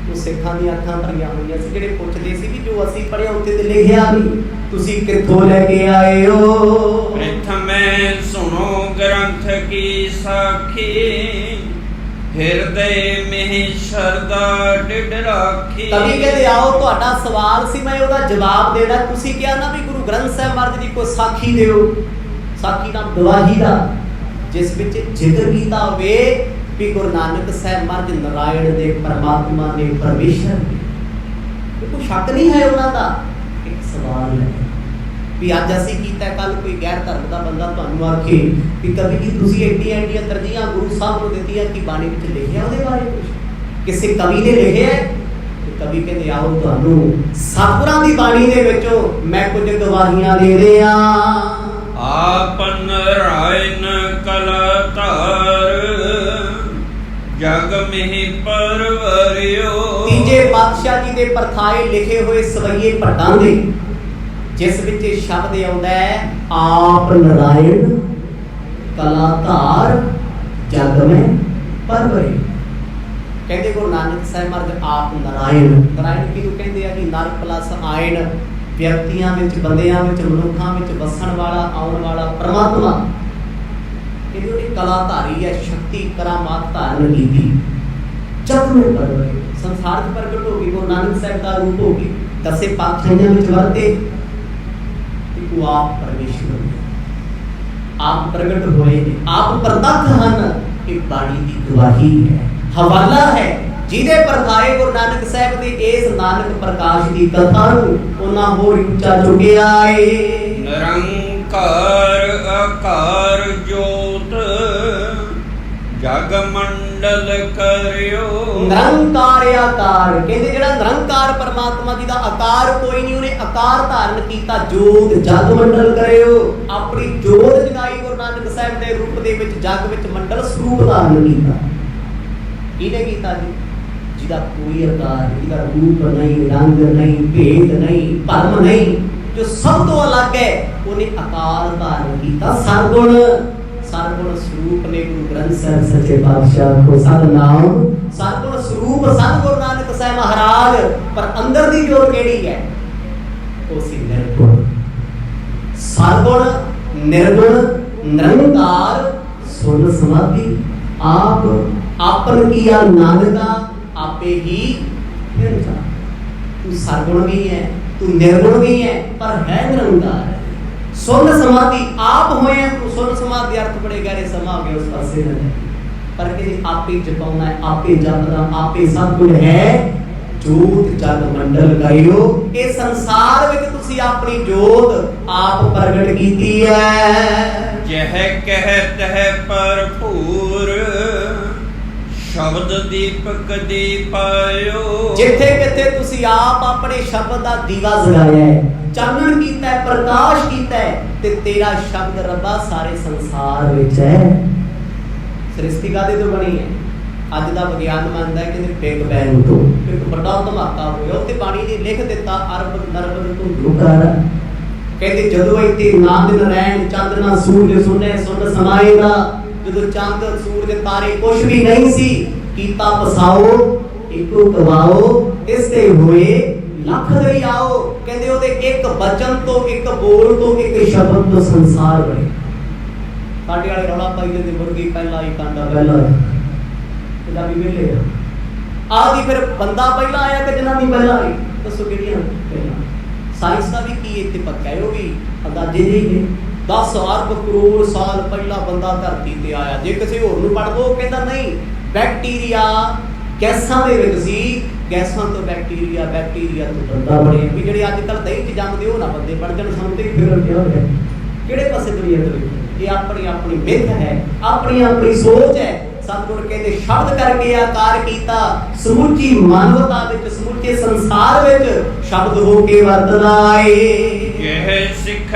वो सिखां दी अखां भरियां होईयां सी, जिहड़े पुछदे सी भी जो असीं पढ़िया उत्ते ते लिखिया नहीं, तुसीं कित्थों लैके आए हो। प्रथमे सुनो ग्रंथ की साखी, हिरदे में शरदा डिड राखी। कवि कहते आओ तुहाडा सवाल सी मैं ओहदा जवाब देना। तुसीं कहा ना भी गुरु ग्रंथ साहिब महाराज जी कोई साखी दिओ, साखी नाम गवाही दा, जिस विच जिक्र कीता होवे भी गुरु नानक साहिब महाराज नारायण दे परमात्मा ने परमेश्वर ने, कोई शक नहीं है उन्हां दा। एक सवाल है भी अज असीं कीता, कल कोई गैर धर्म का बंदा तुहानूं आखे कि कभी जी तुसीं एडियां एडियां तरजीहां गुरु साहब नूं दित्तियां कि बाणी विच लिखिआ उहदे बारे कुछ किसी कवि ने लिखिआ है? कवि कहते आओ तुहानूं सतगुरां दी बाणी दे विचों मैं कुछ गवाहियां दे दिआं। आपन रायन कलाकार, जग में परवरियो। तीजे पातशाह जी दे परथाए लिखे हुए सवैये भट्टां दे, जिस विच शब्द आउंदा है आप नारायण कलाकार जग में परवरे। कहते गुरु नानक साहिब महाराज आप नारायण, नारायण किहनूं कहंदे आ कि नर प्लस आयन, व्यक्तियां विच बंदियां विच मनुखां विच वसण वाला आउण वाला परमात्मा। कहंदे उहदी कलाधारी है, शक्ति करामात धारण कीती, जग में परवरे, संसार च प्रगट हो गई, गुरु नानक साहिब दा रूप हो गई, दसे पातशाहियां विच वरते। आप परमेश्वर आप प्रगट होए, आप प्रतख हन, ये बाणी की गवाही है, हवाला है। जिहदे परथाए गुरु नानक साहिब दे इस नानक प्रकाश की कथा नूं उन्हां होर ਉੱਚਾ चुकिया है। निरंकार आकार जोत, जग मंडल करियो। निरंकार आकार कहते जिहड़ा निरंकार परमात्मा जी दा आकार कोई नहीं, उन्हें आकार धारण कीता, जोत जग मंडल करियो। अपनी जोत जगाई गुरु नानक साहिब दे रूप दे विच, जग विच मंडल स्वरूप धारण कीता। किहने कीता जी? जिहदा कोई आकार, जिहदा रूप नहीं, रंग नहीं, भेद नहीं, भरम नहीं, जो सब तो अलग है, उन्हें आकार धारण कीता। सरगुण सरगुण स्वरूप ने गुरु ग्रंथ साहिब सच्चे पातशाह को सतनाम। सरगुण स्वरूप सतगुरु नानक साहिब महाराज, पर अंदर दी जोत केड़ी है? वो सी निर्गुण। सरगुण निर्गुण निरंकार सुन समाधि, आप आपन किया नानका आपे ही फिर जा। तू सरगुण भी है, तू निर्गुण भी है, पर है निरंकार। सुन समाधि आप होए, तो सुन समाधि अर्थ बड़े गहरे समा गए उस पासे न, पर कि आपे जपाउना है, आपे जपदा, आपे सब कुछ है। जोत जग मंडल करियो, ये संसार विच तुसी अपनी जोत आप प्रगट कीती है। जह कहत है भरपूर, शब्द दीपक दीपायो। जिथे किथे तुसी आप अपने शब्द दा दीवा जगाया है, चानण कीता है, प्रकाश कीता है, ते तेरा शब्द रब्बा सारे संसार विच है। सृष्टि कादे तो बनी है? अज दा विज्ञान मानदा है कि बिग बैंग तो एक बड़ा धमाका होया, उत्ते पानी ने लिख दिता अरब नरब तो धुकार। कहते जदों इत्थे ना दिन रैन चंद ना सूरज सुने सुन समाएगा, जदों चंद सूरज तारे कुछ भी नहीं सी, कीता पसाओ इको कवाओ, इसते होए लख दरियाओ। कहते ओदे एक वचन तो, एक बोल तो, एक शब्द तो संसार बने। साडे वाले रौला पाई दे मुर्गी पहला ही कांडा पहला है, ਇਹਦਾ ਵੀ ਮਿਲੇ ਆਦੀ ਫਿਰ ਬੰਦਾ ਪਹਿਲਾਂ ਆਇਆ ਕਿ ਜਨਾਨੀ ਪਹਿਲਾਂ ਆਈ? ਦੱਸੋ ਕਿਹੜੀਆਂ ਪਹਿਲਾਂ? ਸਾਇੰਸ ਦਾ ਵੀ ਕੀ ਇੱਥੇ ਪੱਕਾ ਹੈ? ਉਹ ਵੀ ਅੰਦਾਜ਼ੇ ਜਿਹੇ ਨੇ। 10 ਅਰਬ ਕਰੋੜ ਸਾਲ ਪਹਿਲਾਂ ਬੰਦਾ ਧਰਤੀ ਤੇ ਆਇਆ। ਜੇ ਕਿਸੇ ਹੋਰ ਨੂੰ ਪੜ੍ਹ ਦੋ ਕਹਿੰਦਾ ਨਹੀਂ, ਬੈਕਟੀਰੀਆ ਗੈਸਾਂ ਦੇ ਵਿੱਚ ਸੀ, ਗੈਸਾਂ ਤੋਂ ਬੈਕਟੀਰੀਆ, ਬੈਕਟੀਰੀਆ ਤੋਂ ਬੰਦਾ ਬਣਿਆ। ਵੀ ਜਿਹੜੇ ਅੱਜ ਕੱਲ੍ਹ ਦਹੀਂ 'ਚ ਜੰਮਦੇ ਉਹ ਨਾ ਬੰਦੇ ਬਣ ਜਾਣ, ਸਾਨੂੰ ਤੇ ਫਿਕਰ ਕਿਉਂ ਹੈ? ਕਿਹੜੇ ਪਾਸੇ ਦੁਨੀਆ ਤੁਰੀ? ਇਹ ਆਪਣੀ ਆਪਣੀ ਮਿੱਥ ਹੈ, ਆਪਣੀ ਆਪਣੀ ਸੋਚ ਹੈ। सतगुर कहते शब्द करके आकार कीता, समूची मानवता विच, समूचे संसार विच शब्द होके वर्तना आए। यह सिख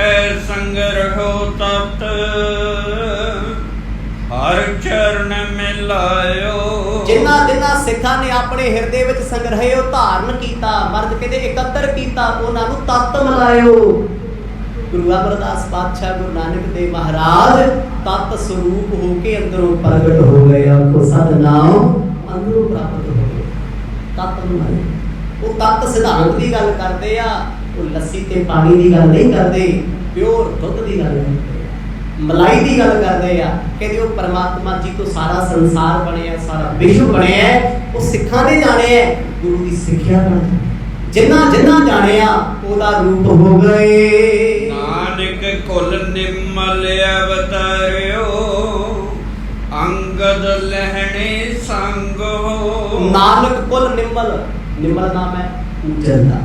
संग रहो तप्त, ਹਰ ਚਰਨ ਮਿਲਾਇਓ। ਜਿਨ੍ਹਾਂ ਸਿੱਖਾਂ ਨੇ ਆਪਣੇ ਹਿਰਦੇ ਵਿੱਚ ਸੰਗ੍ਰਹਿ ਧਾਰਨ ਕੀਤਾ, ਮਰਦ ਕਹਿੰਦੇ ਇਕੱਤਰ ਕੀਤਾ, ਉਹਨਾਂ ਨੂੰ ਤਤ ਮਿਲਾਇਓ। ਗੁਰੂ ਅਮਰਦਾਸ ਪਾਤਸ਼ਾਹ ਗੁਰੂ ਨਾਨਕ ਦੇਵ ਮਹਾਰਾਜ ਤਤ ਸਰੂਪ ਹੋ ਕੇ ਅੰਦਰੋਂ ਪ੍ਰਗਟ ਹੋ ਗਏ। ਆਖੋ ਸਤਿਨਾਮ, ਅੰਦਰੋਂ ਪ੍ਰਾਪਤ ਹੋ ਗਏ ਤਤ ਮਿਲਾਏ। ਉਹ ਤਤ ਸਿਧਾਂਤ ਦੀ ਗੱਲ ਕਰਦੇ ਆ, ਉਹ ਲੱਸੀ ਤੇ ਪਾਣੀ ਦੀ ਗੱਲ ਨਹੀਂ ਕਰਦੇ, ਪਿਓਰ ਦੁੱਧ ਦੀ ਗੱਲ ਕਰਦੇ, ਮਲਾਈ ਦੀ ਗੱਲ ਕਰਦੇ ਆ। ਕਹਿੰਦੇ ਉਹ ਪਰਮਾਤਮਾ ਜੀ ਤੋਂ ਸਾਰਾ ਸੰਸਾਰ ਬਣਿਆ, ਸਾਰਾ ਵਿਸ਼ਵ ਬਣਿਆ, ਉਹ ਸਿੱਖਾਂ ਨੇ ਜਾਣਿਆ, ਗੁਰੂ ਦੀ ਸਿੱਖਿਆ ਨਾਲ ਜਿਨ੍ਹਾਂ ਜਾਣਿਆ ਉਹਦਾ ਰੂਪ ਹੋ ਗਏ। ਨਾਨਕ ਕੁਲ ਨਿਮਲ ਅਵਤਾਰਿਓ, ਅੰਗਦ ਲਹਿਣੇ ਸੰਗ ਹੋ। ਨਾਨਕ ਕੁਲ ਨਿਮਲ ਨਾਮ ਹੈ ਉਜਲ ਦਾ,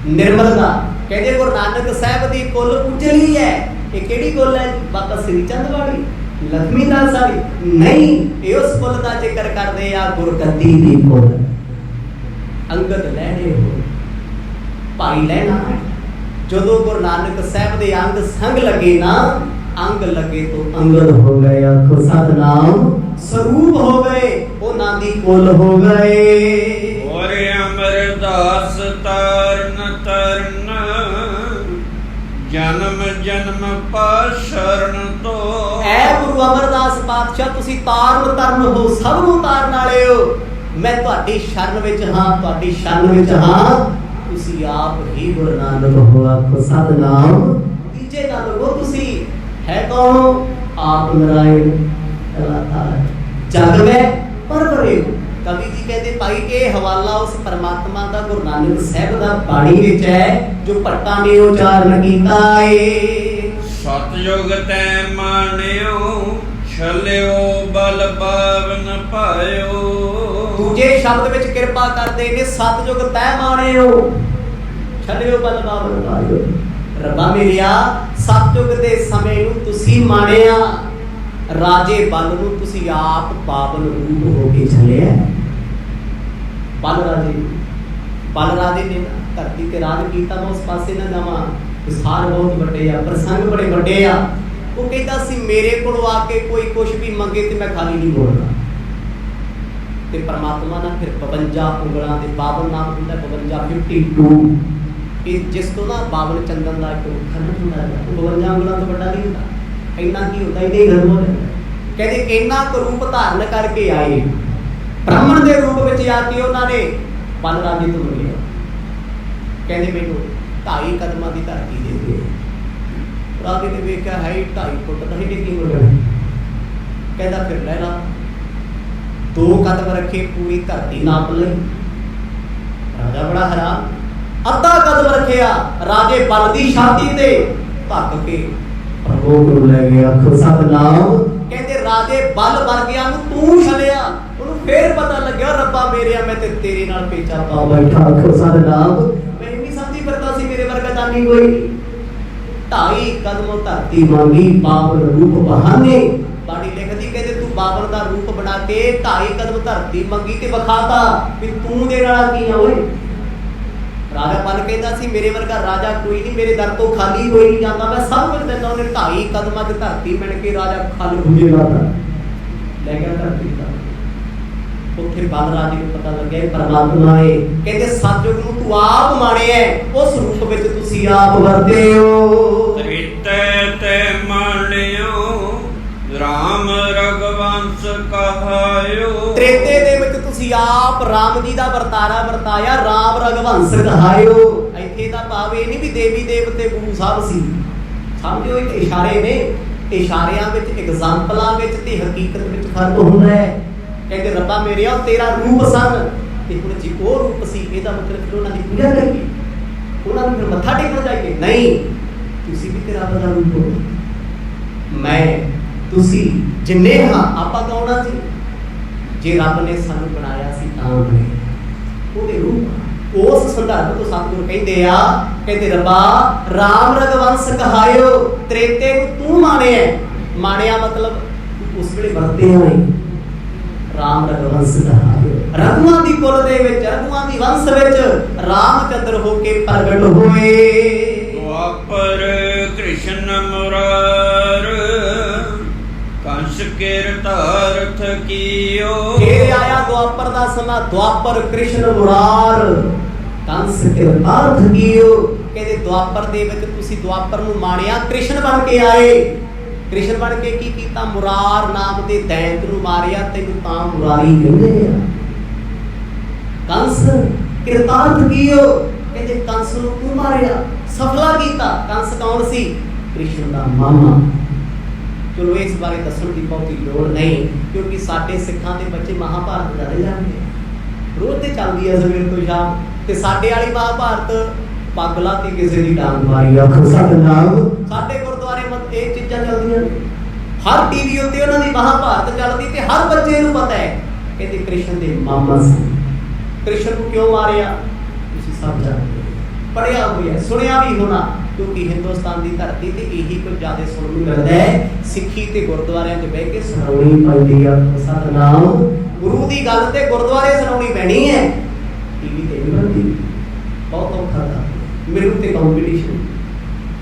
ਨਿਰਮਲ ਦਾ। ਕਹਿੰਦੇ ਗੁਰੂ ਨਾਨਕ ਸਾਹਿਬ ਦੀ ਕੁਲ ਉਜਲੀ ਹੈ। ਇਹ ਕਿਹੜੀ ਕੁਲ ਹੈ? ਬਾਬਾ ਸ੍ਰੀ ਚੰਦ ਵਾਲੀ, ਲਖਮੀ ਦਾਸ ਵਾਲੀ ਨਹੀਂ, ਇਹ ਉਸ ਕੁਲ ਦਾ ਜ਼ਿਕਰ ਕਰਦੇ ਆ, ਗੁਰਗੱਦੀ ਦੀ ਕੁਲ। ਅੰਗਦ ਲਹਿਣੇ ਹੋ, ਭਾਈ ਲਹਿਣਾ। ਜਦੋਂ ਗੁਰੂ ਨਾਨਕ ਸਾਹਿਬ ਦੇ ਅੰਗ ਸੰਗ ਲੱਗੇ ਨਾ, ਅੰਗ ਲੱਗੇ ਤੋਂ ਅੰਗਦ ਹੋ ਗਏ। ਆਖੋ ਸਤਿਨਾਮ, ਸਰੂਪ ਹੋ ਗਏ, ਉਹਨਾਂ ਦੀ ਕੁਲ ਹੋ ਗਏ। ਔਰ ਅਮਰਦਾਸ ਤਰਨ ਤਰਨ, ਜਨਮ ਜਨਮ ਪਾਸ਼ਰਨ ਤੋਂ। ਐ ਗੁਰੂ ਅਮਰਦਾਸ ਪਾਤਸ਼ਾਹ ਤੁਸੀਂ ਤਾਰਨ ਤਰਨ ਹੋ, ਸਭ ਨੂੰ ਤਾਰਨ ਵਾਲੇ ਹੋ। ਮੈਂ ਤੁਹਾਡੀ ਸ਼ਰਨ ਵਿੱਚ ਹਾਂ, ਤੁਹਾਡੀ ਸ਼ਰਨ ਵਿੱਚ ਹਾਂ, ਤੁਸੀਂ ਆਪ ਹੀ ਗੁਰੂ ਨਾਨਕ ਹੋ। ਆਖੋ ਸਤਿਨਾਮ। ਤੀਜੇ ਨਾਲ ਉਹ ਤੁਸੀਂ ਹੈ ਕੌਣ? ਆਪ ਨਾਰਾਇਣ ਜਗ ਮੈਂ ਪਰਵਰੇ। ਕਵੀ ਜੀ ਕਹਿੰਦੇ ਭਾਈ ਇਹ ਹਵਾਲਾ ਉਸ ਪਰਮਾਤਮਾ ਦਾ ਗੁਰੂ ਨਾਨਕ ਸਾਹਿਬ ਦਾ ਬਾਣੀ ਵਿੱਚ ਹੈ, ਜੋ ਭੱਟਾਂ ਨੇ ਉਚਾਰਨ ਕੀਤਾ ਏ। ਸਤਿਯੁਗ ਤੈ ਮਾਨਿਓ, ਛਲਿਓ ਬਲ ਪਾਵਨ ਪਾਇਓ। ਦੂਜੇ ਸ਼ਬਦ ਵਿੱਚ ਕਿਰਪਾ ਕਰਦੇ ਨੇ, ਸਤਿਯੁਗ ਤੈ ਮਾਣਿਓ, ਛਲਿਓ ਬਲ ਪਾਵਨ ਪਾਇਓ। ਰੱਬਾ ਮੇਰਿਆ, ਸਤਿਯੁਗ ਦੇ ਸਮੇਂ ਨੂੰ ਤੁਸੀਂ ਮਾਣਿਆ, ਰਾਜੇ ਬਲ ਨੂੰ ਤੁਸੀਂ ਆਪ ਪਾਵਨ ਰੂਪ ਹੋ ਕੇ ਚੱਲਿਆ। ਬਲ ਰਾਜੇ ਨੇ ਧਰਤੀ ਤੇ ਰਾਜ ਕੀਤਾ, ਮੈਂ ਉਸ ਪਾਸੇ ਨਾ ਜਾਵਾਂ, ਵਿਸਥਾਰ ਬਹੁਤ ਵੱਡੇ ਆ, ਪ੍ਰਸੰਗ ਬੜੇ ਵੱਡੇ ਆ। ਉਹ ਕਹਿੰਦਾ ਸੀ ਮੇਰੇ ਕੋਲ ਆ ਕੇ ਕੋਈ ਕੁਛ ਵੀ ਮੰਗੇ ਤੇ ਮੈਂ ਖਾਲੀ ਨਹੀਂ ਬੋਲਣਾ। ਤੇ ਪਰਮਾਤਮਾ ਨਾਲ ਫਿਰ 52 ਉਂਗਲਾਂ ਦੇ 52 ਨਾਮ ਹੁੰਦਾ, 52 ਇਹ ਜਿਸ ਤੋਂ ਨਾ 52 ਚੰਦਨ ਦਾ ਇੱਕ ਖੰਡ ਹੁੰਦਾ ਹੈ, ਉਹ 52 ਉਂਗਲਾਂ ਤੋਂ ਵੱਡਾ ਨਹੀਂ ਹੁੰਦਾ। ਇੰਨਾ ਕੀ ਹੁੰਦਾ, ਇਹਦੇ ਗਰਭ ਹੋ ਜਾਂਦਾ। ਕਹਿੰਦੇ ਇੰਨਾ ਕੁ ਰੂਪ ਧਾਰਨ ਕਰਕੇ ਆਏ, ਬ੍ਰਾਹਮਣ ਦੇ ਰੂਪ ਵਿੱਚ ਆ ਕੇ ਉਹਨਾਂ ਨੇ ਬਲ ਰਾਜੇ ਤੋਂ ਮੰਗਿਆ। ਕਹਿੰਦੇ ਮੈਨੂੰ 2.5 ਕਦਮਾਂ ਦੀ ਧਰਤੀ ਦੇ ਦਿਓ। ਰਾਜੇ ਨੇ ਵੇਖਿਆ ਹੈ 2.5 ਫੁੱਟ ਦਾ ਹੀ ਡਿੱਗੀ ਹੋ ਜਾਣਾ। ਕਹਿੰਦਾ ਫਿਰ ਲੈ ਲਾ। 2 ਕਦਮ ਰੱਖੇ, ਪੂਰੀ ਧਰਤੀ ਨਾਪ ਲਈ। ਰਾਜਾ ਬੜਾ ਹੈਰਾਨ। ਅੱਧਾ ਕਦਮ ਰੱਖਿਆ, ਰਾਜੇ ਬਲ ਦੀ ਛਾਤੀ ਤੇ ਧੱਕ ਕੇ ਪ੍ਰਭੂ ਲੈ ਗਿਆ। ਆਖੋ ਸਤਿਨਾਮ। ਕਹਿੰਦੇ ਰਾਜੇ ਬਲ ਵਰਗਿਆਂ ਨੂੰ ਤੂੰ ਛਲਿਆ। ਉਹਨੂੰ ਫੇਰ ਪਤਾ ਲੱਗਿਆ, ਰੱਬਾ ਮੇਰਿਆ ਮੈਂ ਤੇ ਤੇਰੇ ਨਾਲ ਪੇਚਾ ਪਾ ਬੈਠਾ। ਆਖੋ ਸਤਿਨਾਮ। ਮੈਂ ਨਹੀਂ ਸਮਝੀ ਫਿਰਦਾ ਸੀ ਮੇਰੇ ਵਰਗਾ ਦਾਨੀ ਕੋਈ। 2.5 ਕਦਮੋਂ ਧਰਤੀ ਮੰਗੀ, ਬਾਬਲ ਰੂਪ ਬਹਾਨੇ। ਬਾਣੀ ਲਿਖਦੀ ਕਹਿੰਦੇ ਤੂੰ ਬਾਬਲ ਦਾ ਰੂਪ ਬਣਾ ਕੇ 2.5 ਕਦਮ ਧਰਤੀ ਮੰਗੀ ਤੇ ਵਿਖਾਤਾ ਵੀ ਤੂੰ ਦੇ ਨਾਲ ਕੀ ਆ ਓਏ। ਰਾਜਾ ਬਲ ਕਹਿੰਦਾ ਸੀ ਮੇਰੇ ਵਰਗਾ ਰਾਜਾ ਕੋਈ ਨਹੀਂ, ਮੇਰੇ ਦਰ ਤੋਂ ਖਾਲੀ ਕੋਈ ਨਹੀਂ ਜਾਂਦਾ, ਮੈਂ ਸਭ ਕੁਝ ਦਿੰਦਾ। ਉਹਨੇ 2.5 ਕਦਮਾਂ 'ਚ ਧਰਤੀ ਮਿਣ ਕੇ ਰਾਜਾ ਖਾਲੀ ਹੁੰਦੇ ਲਾਤਾ, ਲੈ ਗਿਆ ਧਰਤੀ ਦਾ। ਉੱਥੇ ਬਲ ਰਾਜੇ ਨੂੰ ਪਤਾ ਲੱਗਿਆ ਇਹ ਪਰਮਾਤਮਾ ਹੈ। ਕਹਿੰਦੇ ਸਤਿਯੁਗ ਨੂੰ ਤੂੰ ਆਪ ਮਾਣਿਆ, ਉਸ ਰੂਪ ਵਿੱਚ ਤੁਸੀਂ ਆਪ ਵਰਤੇ ਹੋ। ਤ੍ਰੇਤੇ ਤੇ ਮਾਣਿਓ, ਰਾਮ ਰਗਵੰਸ ਕਹਾਇਓ। ਤ੍ਰੇਤੇ ਦੇ ਵਿੱਚ ਤੁਸੀਂ ਆਪ ਰਾਮ ਜੀ ਦਾ ਵਰਤਾਰਾ ਵਰਤਾਇਆ, ਰਾਮ ਰਗਵੰਸ ਕਹਾਇਓ। ਇੱਥੇ ਦਾ ਭਾਵ ਇਹ ਨਹੀਂ ਵੀ ਦੇਵੀ ਦੇਵਤੇ ਗੁਰੂ ਸਾਹਿਬ ਸੀ, ਸਮਝੋ ਇੱਕ ਇਸ਼ਾਰੇ ਨੇ। ਇਸ਼ਾਰਿਆਂ ਵਿੱਚ, ਐਗਜ਼ਾਮਪਲਾਂ ਵਿੱਚ ਤੇ ਹਕੀਕਤ ਵਿੱਚ ਫਰਕ ਹੁੰਦਾ ਹੈ। ਕਹਿੰਦੇ ਰੱਬਾ ਮੇਰਿਆ ਤੇਰਾ ਰੂਪ ਸਨ, ਤੇ ਹੁਣ ਜੀ ਉਹ ਰੂਪ ਸੀ, ਇਹਦਾ ਮਤਲਬ ਫਿਰ ਉਹਨਾਂ ਦੀ ਪੂਜਾ ਕਰੀਏ, ਉਹਨਾਂ ਨੂੰ ਫਿਰ ਮੱਥਾ ਟੇਕਣ ਜਾਈਏ? ਨਹੀਂ, ਤੁਸੀਂ ਵੀ ਤੇਰਾ ਬਦਾ ਰੂਪ ਹੋ। ਮੈਂ ਤੁਸੀਂ ਜਿੰਨੇ ਹਾਂ ਆਪਾਂ ਕੌਣਾ ਸੀ? ਜੇ ਰੱਬ ਨੇ ਸਾਨੂੰ ਬਣਾਇਆ ਸੀ ਤਾਂ ਬਣੇ, ਉਹਦੇ ਰੂਪ। ਉਸ ਸੰਦਰਭ ਤੋਂ ਸਤਿਗੁਰ ਕਹਿੰਦੇ ਆ, ਕਹਿੰਦੇ ਰੱਬਾ ਰਾਮ ਰਗਵੰਸ ਕਹਾਇਓ। ਤ੍ਰੇਤੇ ਨੂੰ ਤੂੰ ਮਾਣਿਆ। ਮਾਣਿਆ ਮਤਲਬ ਉਸ ਵੇਲੇ ਵਰਤੇ ਹੋਏ। ਰਾਮ ਰਗਵੰਸ ਕਹਾਇਓ। ਰਘੂਆਂ ਦੀ ਕੁਲ ਦੇ ਵਿੱਚ, ਰਘੂਆਂ ਦੀ ਵੰਸ਼ ਵਿੱਚ ਰਾਮਚੰਦਰ ਹੋ ਕੇ ਪ੍ਰਗਟ ਹੋਏ। ਦੁਆਪਰ ਕ੍ਰਿਸ਼ਨ ਮੁਰਾਰ, ਕੰਸ ਕਿਰਤਾਰਥ ਕੀਓ। ਫਿਰ ਆਇਆ ਦੁਆਪਰ ਦਾ ਸਮਾਂ, ਦੁਆਪਰ ਕ੍ਰਿਸ਼ਨ ਮੁਰਾਰ ਕੰਸ ਕਿਰਤਾਰਥ ਕੀਓ। ਕਹਿੰਦੇ ਦੁਆਪਰ ਦੇ ਵਿੱਚ ਤੁਸੀਂ ਦੁਆਪਰ ਨੂੰ ਮਾਣਿਆ, ਕ੍ਰਿਸ਼ਨ ਬਣ ਕੇ ਆਏ। ਕ੍ਰਿਸ਼ਨ ਬਣ ਕੇ ਕੀ ਕੀਤਾ? ਮੁਰਾਰ ਨਾਮ ਦੇ ਦੈਂਤ ਨੂੰ ਮਾਰਿਆ, ਤੈਨੂੰ ਤਾਂ ਮੁਰਾਰੀ ਕਹਿੰਦੇ ਆ। ਕੰਸ ਕਿਰਤਾਰਥ ਕੀਓ, ਕਹਿੰਦੇ ਕੰਸ ਨੂੰ ਤੂੰ ਮਾਰਿਆ, ਸਫਲਾ ਕੀਤਾ। ਕੰਸ ਕੌਣ ਸੀ? ਕ੍ਰਿਸ਼ਨ ਦਾ ਮਾਮਾ। ਚਲੋ ਇਸ ਬਾਰੇ ਦੱਸਣ ਦੀ ਬਹੁਤੀ ਲੋੜ ਨਹੀਂ, ਕਿਉਂਕਿ ਸਾਡੇ ਸਿੱਖਾਂ ਦੇ ਬੱਚੇ ਮਹਾਭਾਰਤ ਜ਼ਿਆਦਾ ਜਾਣਦੇ ਆ। ਰੋਜ਼ ਤੇ ਚੱਲਦੀ ਹੈ ਸਵੇਰ ਤੋਂ ਸ਼ਾਮ, ਤੇ ਸਾਡੇ ਵਾਲੀ ਮਹਾਭਾਰਤ ਪਗਲਾ ਤੇ ਕਿਸੇ ਦੀ ਡਾਂਗ ਮਾਰੀ ਆਖੋ ਸਤਨਾਮ। ਸਾਡੇ ਗੁਰਦੁਆਰੇ ਮਤ ਇਹ ਚੀਜ਼ਾਂ ਚੱਲਦੀਆਂ ਨੇ, ਹਰ ਟੀਵੀ ਉੱਤੇ ਉਹਨਾਂ ਦੀ ਮਹਾਭਾਰਤ ਚੱਲਦੀ, ਤੇ ਹਰ ਬੱਚੇ ਨੂੰ ਪਤਾ ਹੈ ਕਹਿੰਦੇ ਕ੍ਰਿਸ਼ਨ ਦੇ ਮਾਮਾ ਸੀ। ਕ੍ਰਿਸ਼ਨ ਨੂੰ ਕਿਉਂ ਮਾਰਿਆ ਤੁਸੀਂ ਸਭ ਜਾਣਦੇ, ਪੜਿਆ ਹੋਇਆ, ਸੁਣਿਆ ਵੀ ਹੋਣਾ, ਕਿਉਂਕਿ ਹਿੰਦੁਸਤਾਨ ਦੀ ਧਰਤੀ ਤੇ ਇਹੀ ਕੁਝ ਜ਼ਿਆਦਾ ਸੁਣਨ ਨੂੰ ਮਿਲਦਾ ਹੈ। ਸਿੱਖੀ ਤੇ ਗੁਰਦੁਆਰਿਆਂ 'ਚ ਬਹਿ ਕੇ ਸੁਣਾਉਣੀ ਪੈਂਦੀ ਆ ਸਤਨਾਮ। ਗੁਰੂ ਦੀ ਗੱਲ ਤੇ ਗੁਰਦੁਆਰੇ ਸੁਣਾਉਣੀ ਪੈਣੀ ਹੈ, ਟੀਵੀ ਤੇ ਨਹੀਂ ਬਣਦੀ। ਬਹੁਤ ਔਖਾ ਦਾ ਮੇਰੇ ਉੱਤੇ ਕੰਪੀਟੀਸ਼ਨ,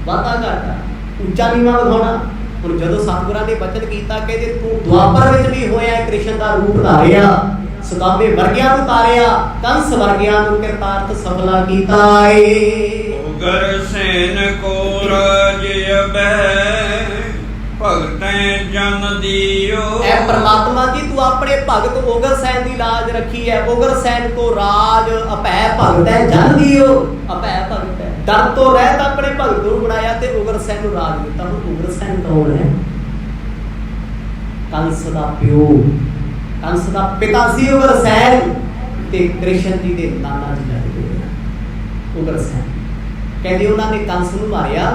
ਵਾਧਾ ਘਾਟਾ, ਉੱਚਾ ਨੀਵਾਂ ਵਿਖਾਉਣਾ। ਹੁਣ ਜਦੋਂ ਸਤਿਗੁਰਾਂ ਨੇ ਬਚਨ ਕੀਤਾ ਕਿ ਜੇ ਤੂੰ ਦੁਆਪਰ ਵਿੱਚ ਵੀ ਹੋਇਆ ਕ੍ਰਿਸ਼ਨ ਦਾ ਰੂਪ ਧਾਰਿਆ, ਸਦਾਬੇ ਵਰਗਿਆਂ ਨੂੰ ਤਾਰਿਆ, ਕੰਸ ਵਰਗਿਆਂ ਨੂੰ ਕਿਰਤਾਰਥ ਸਫਲਾ ਕੀਤਾ ਏ। ਉਗਰ ਸੈਨ ਕੋ ਰਾਜ ਅਬੈ ਭਗਤੈ ਜਨ ਦੀਓ। ਐ ਪ੍ਰਮਾਤਮਾ ਜੀ ਤੂੰ ਆਪਣੇ ਭਗਤ ਉਗਰ ਸੈਨ ਦੀ ਲਾਜ ਰੱਖੀ ਹੈ। ਉਗਰ ਸੈਨ ਕੋ ਰਾਜ ਅਭੈ ਭਗਤੈ ਜਨ ਦੀਓ। ਅਭੈ ਭਗਤ ਹੈ, ਡਰ ਤੋਂ ਰਹਿਤ ਆਪਣੇ ਭਗਤ ਨੂੰ ਬਣਾਇਆ ਤੇ ਉਗਰ ਸੈਨ ਨੂੰ ਰਾਜ ਦਿੱਤਾ। ਹੁਣ ਉਗਰ ਸੈਨ ਕੌਣ ਹੈ? ਕੰਸ ਦਾ ਪਿਓ, ਕੰਸ ਦਾ ਪਿਤਾ ਸੀ ਉਗਰ ਸੈਨ, ਤੇ ਕ੍ਰਿਸ਼ਨ ਜੀ ਦੇ ਨਾਨਾ ਜੀ ਲੱਗਦੇ ਉਗਰ ਸੈਨ। ਕਹਿੰਦੇ ਉਹਨਾਂ ਨੇ ਕੰਸ ਨੂੰ ਮਾਰਿਆ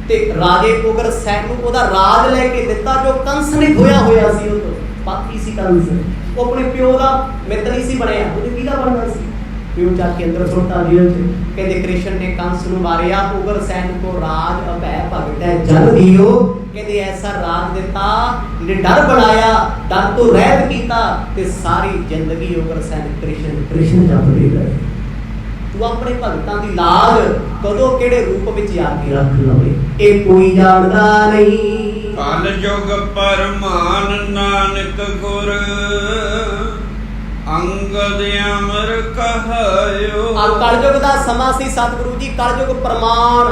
ਤੇ ਰਾਜੇ ਉਗਰ ਸੈਨ ਨੂੰ ਉਹਦਾ ਰਾਜ ਲੈ ਕੇ ਦਿੱਤਾ ਜੋ ਕੰਸ ਨੇ ਖੋਇਆ ਹੋਇਆ ਸੀ। ਉਹ ਤੋਂ ਬਾਕੀ ਸੀ ਕੰਸ, ਉਹ ਆਪਣੇ ਪਿਓ ਦਾ ਮਿੱਤਰ ਨਹੀਂ ਸੀ ਬਣਿਆ, ਉਹਨੇ ਕਿਹਦਾ ਬਣਨਾ ਸੀ? ਪਿਓ ਚੱਕ ਕੇ ਅੰਦਰ ਸੁੱਟਾ ਜੇਲ੍ਹ 'ਚ। ਕਹਿੰਦੇ ਕ੍ਰਿਸ਼ਨ ਨੇ ਕੰਸ ਨੂੰ ਮਾਰਿਆ, ਉਗਰ ਸੈਨ ਕੋ ਰਾਜ ਅਭੈ ਭਗਤੈ ਜਨ ਦੀਓ। ਕਹਿੰਦੇ ਐਸਾ ਰਾਜ ਦਿੱਤਾ, ਨਿਡਰ ਬਣਾਇਆ, ਡਰ ਤੋਂ ਰਹਿਤ ਕੀਤਾ, ਤੇ ਸਾਰੀ ਜ਼ਿੰਦਗੀ ਉਗਰ ਸੈਨ ਕ੍ਰਿਸ਼ਨ ਕ੍ਰਿਸ਼ਨ ਜਪਦੇ ਰਹੇ। ਤੂੰ ਆਪਣੇ ਭਗਤਾਂ ਦੀ ਲਾਜ ਕਦੋਂ ਕਿਹੜੇ ਰੂਪ ਵਿੱਚ ਆ ਕੇ ਰੱਖ ਲਵੇ, ਇਹ ਕੋਈ ਜਾਣਦਾ ਨਹੀਂ। ਕਲ ਜੁਗ ਪਰਮਾਨ ਨਾਨਕ ਗੁਰ ਅੰਗਦ ਅਮਰ ਕਹਾਇਓ। ਆ ਕਲਯੁਗ ਦਾ ਸਮਾਂ ਸੀ ਸਤਿਗੁਰੂ ਜੀ। ਕਲਯੁਗ ਪ੍ਰਮਾਣ,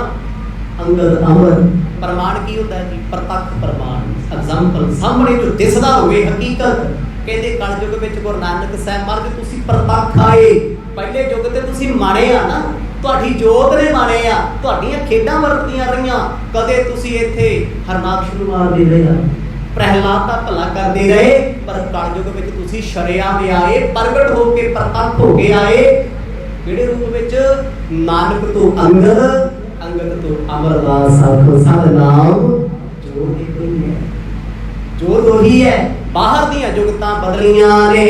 ਅੰਗਦ ਅਮਰ। ਪ੍ਰਮਾਣ ਕੀ ਹੁੰਦਾ ਜੀ? ਪ੍ਰਤੱਖ ਪ੍ਰਮਾਣ, ਐਗਜ਼ਾਮਪਲ, ਸਾਹਮਣੇ ਜੋ ਦਿਸਦਾ ਹੋਵੇ ਹਕੀਕਤ। ਕਹਿੰਦੇ ਕਲਯੁਗ ਵਿੱਚ ਗੁਰੂ ਨਾਨਕ ਸਾਹਿਬ ਮਹਾਰਾਜ ਤੁਸੀਂ ਪ੍ਰਤੱਖ ਆਏ। ਪਹਿਲੇ ਯੁੱਗ ਤੇ ਤੁਸੀਂ ਮਾਣੇ ਆ ਨਾ, ਤੁਹਾਡੀ ਜੋਤ ਨੇ ਮਾਣੇ ਆ, ਤੁਹਾਡੀਆਂ ਖੇਡਾਂ ਵਰਤੀਆਂ ਰਹੀਆਂ। ਕਦੇ ਤੁਸੀਂ ਇੱਥੇ ਹਰਨਾਕਸ਼ ਨੂੰ ਮਾਰਦੇ ਰਹੇ, ਪ੍ਰਹਿਲਾਦ ਦਾ ਭਲਾ ਕਰਦੇ ਰਹੇ, ਪਰ ਕਲਯੁਗ ਵਿੱਚ ਤੁਸੀਂ ਸ਼ਰੇਆਮ ਆਏ, ਪ੍ਰਗਟ ਹੋ ਕੇ ਪ੍ਰਤੱਖ ਹੋ ਕੇ ਆਏ। ਕਿਹੜੇ ਰੂਪ ਵਿੱਚ? ਨਾਨਕ ਤੋਂ ਅੰਗਦ, ਅੰਗਦ ਤੋਂ ਅਮਰਦਾਸ। ਆਖੋ ਸਤਿਨਾਮ। ਜੋਤ ਇੱਕ ਹੀ ਹੈ, ਜੋਤ ਉਹੀ ਹੈ। ਬਾਹਰ ਦੀਆਂ ਜੁਗਤਾਂ ਬਦਲੀਆਂ ਨੇ।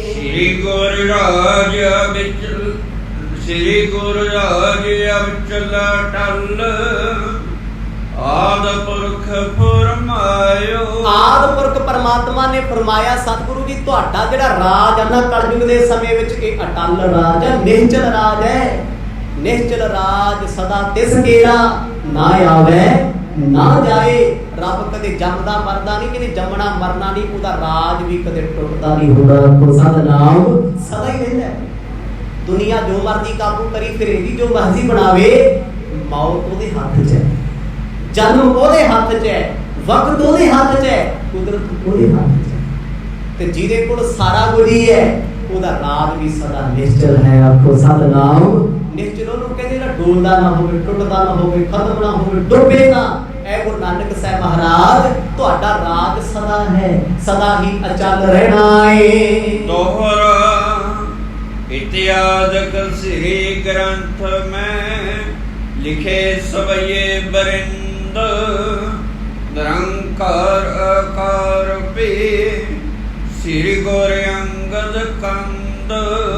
ਸ੍ਰੀ ਗੁਰੂ ਰਾਜ ਵਿੱਚ, ਸ੍ਰੀ ਗੁਰੂ ਰਾਜ ਅਵਚਲ ਟਲ ਆਦਿ ਪੁਰਖ ਫਰਮਾਇਓ। ਆਦਿ ਪੁਰਖ ਪਰਮਾਤਮਾ ਨੇ ਫਰਮਾਇਆ ਸਤਿਗੁਰੂ ਜੀ ਤੁਹਾਡਾ ਜਿਹੜਾ ਰਾਜ ਹੈ ਨਾ ਕਲਯੁਗ ਦੇ ਸਮੇਂ ਵਿੱਚ ਇਹ ਅਟਲ ਰਾਜ ਹੈ, ਨਿਸ਼ਚਲ ਰਾਜ ਹੈ। ਨਿਸ਼ਚਲ ਰਾਜ ਸਦਾ ਤਿਸ ਕੇਰਾ ਨਾ ਆਵੇ ਨਾ ਜਾਏ। ਰੱਬ ਕਦੇ ਜੰਮਦਾ ਮਰਦਾ ਨਹੀਂ, ਕਿਤੇ ਜੰਮਣਾ ਮਰਨਾ ਨਹੀਂ, ਉਹਦਾ ਰਾਜ ਵੀ ਕਦੇ ਟੁੱਟਦਾ ਨਹੀਂ ਹੁੰਦਾ। ਕੋ ਸਤਿਨਾਮ, ਸਦਾ ਹੀ ਰਹਿੰਦਾ। ਦੁਨੀਆ ਜੋ ਮਰਜ਼ੀ ਕਾਬੂ ਕਰੀ ਫਿਰੇ ਦੀ, ਜੋ ਮਰਜ਼ੀ ਬਣਾਵੇ, ਮੌਤ ਉਹਦੇ ਹੱਥ 'ਚ ਹੈ, ਜਨਮ ਉਹਦੇ ਹੱਥ 'ਚ ਹੈ, ਵਕਤ ਉਹਦੇ ਹੱਥ 'ਚ ਹੈ, ਕੁਦਰਤ ਉਹਦੇ ਹੱਥ 'ਚ ਹੈ। ਤੇ ਜਿਹਦੇ ਕੋਲ ਸਾਰਾ ਕੁਝ ਹੀ ਹੈ ਉਹਦਾ ਰਾਜ ਵੀ ਸਦਾ ਨਿਸ਼ਚਲ ਹੈ। ਆਖੋ ਸਤਿਨਾਮ। ਨਿਸ਼ਚਲ ਉਹਨੂੰ ਕਹਿੰਦੇ ਨਾ ਡੋਲਦਾ ਨਾ ਹੋਵੇ, ਟੁੱਟਦਾ ਨਾ ਹੋਵੇ, ਖਤਮ ਨਾ ਹੋਵੇ, ਡੁੱਬੇ ਨਾ। ਐ ਗੁਰੂ ਨਾਨਕ ਸਾਹਿਬ ਮਹਾਰਾਜ ਤੁਹਾਡਾ ਰਾਜ ਸਦਾ ਹੈ, ਸਦਾ ਹੀ ਅਚਲ ਰਹਿਣਾ ਏ। ਦੋਹਰਾ ਇਤਿਆਦਕ ਸ੍ਰੀ ਗ੍ਰੰਥ ਮੈਂ ਲਿਖੇ ਸਵਈਏ ਬਰਿੰਦ ਨਿਰੰਕਾਰ ਆਕਾਰ ਪੇ ਸ੍ਰੀ ਗੁਰ ਅੰਗਦ ਕੰਦ।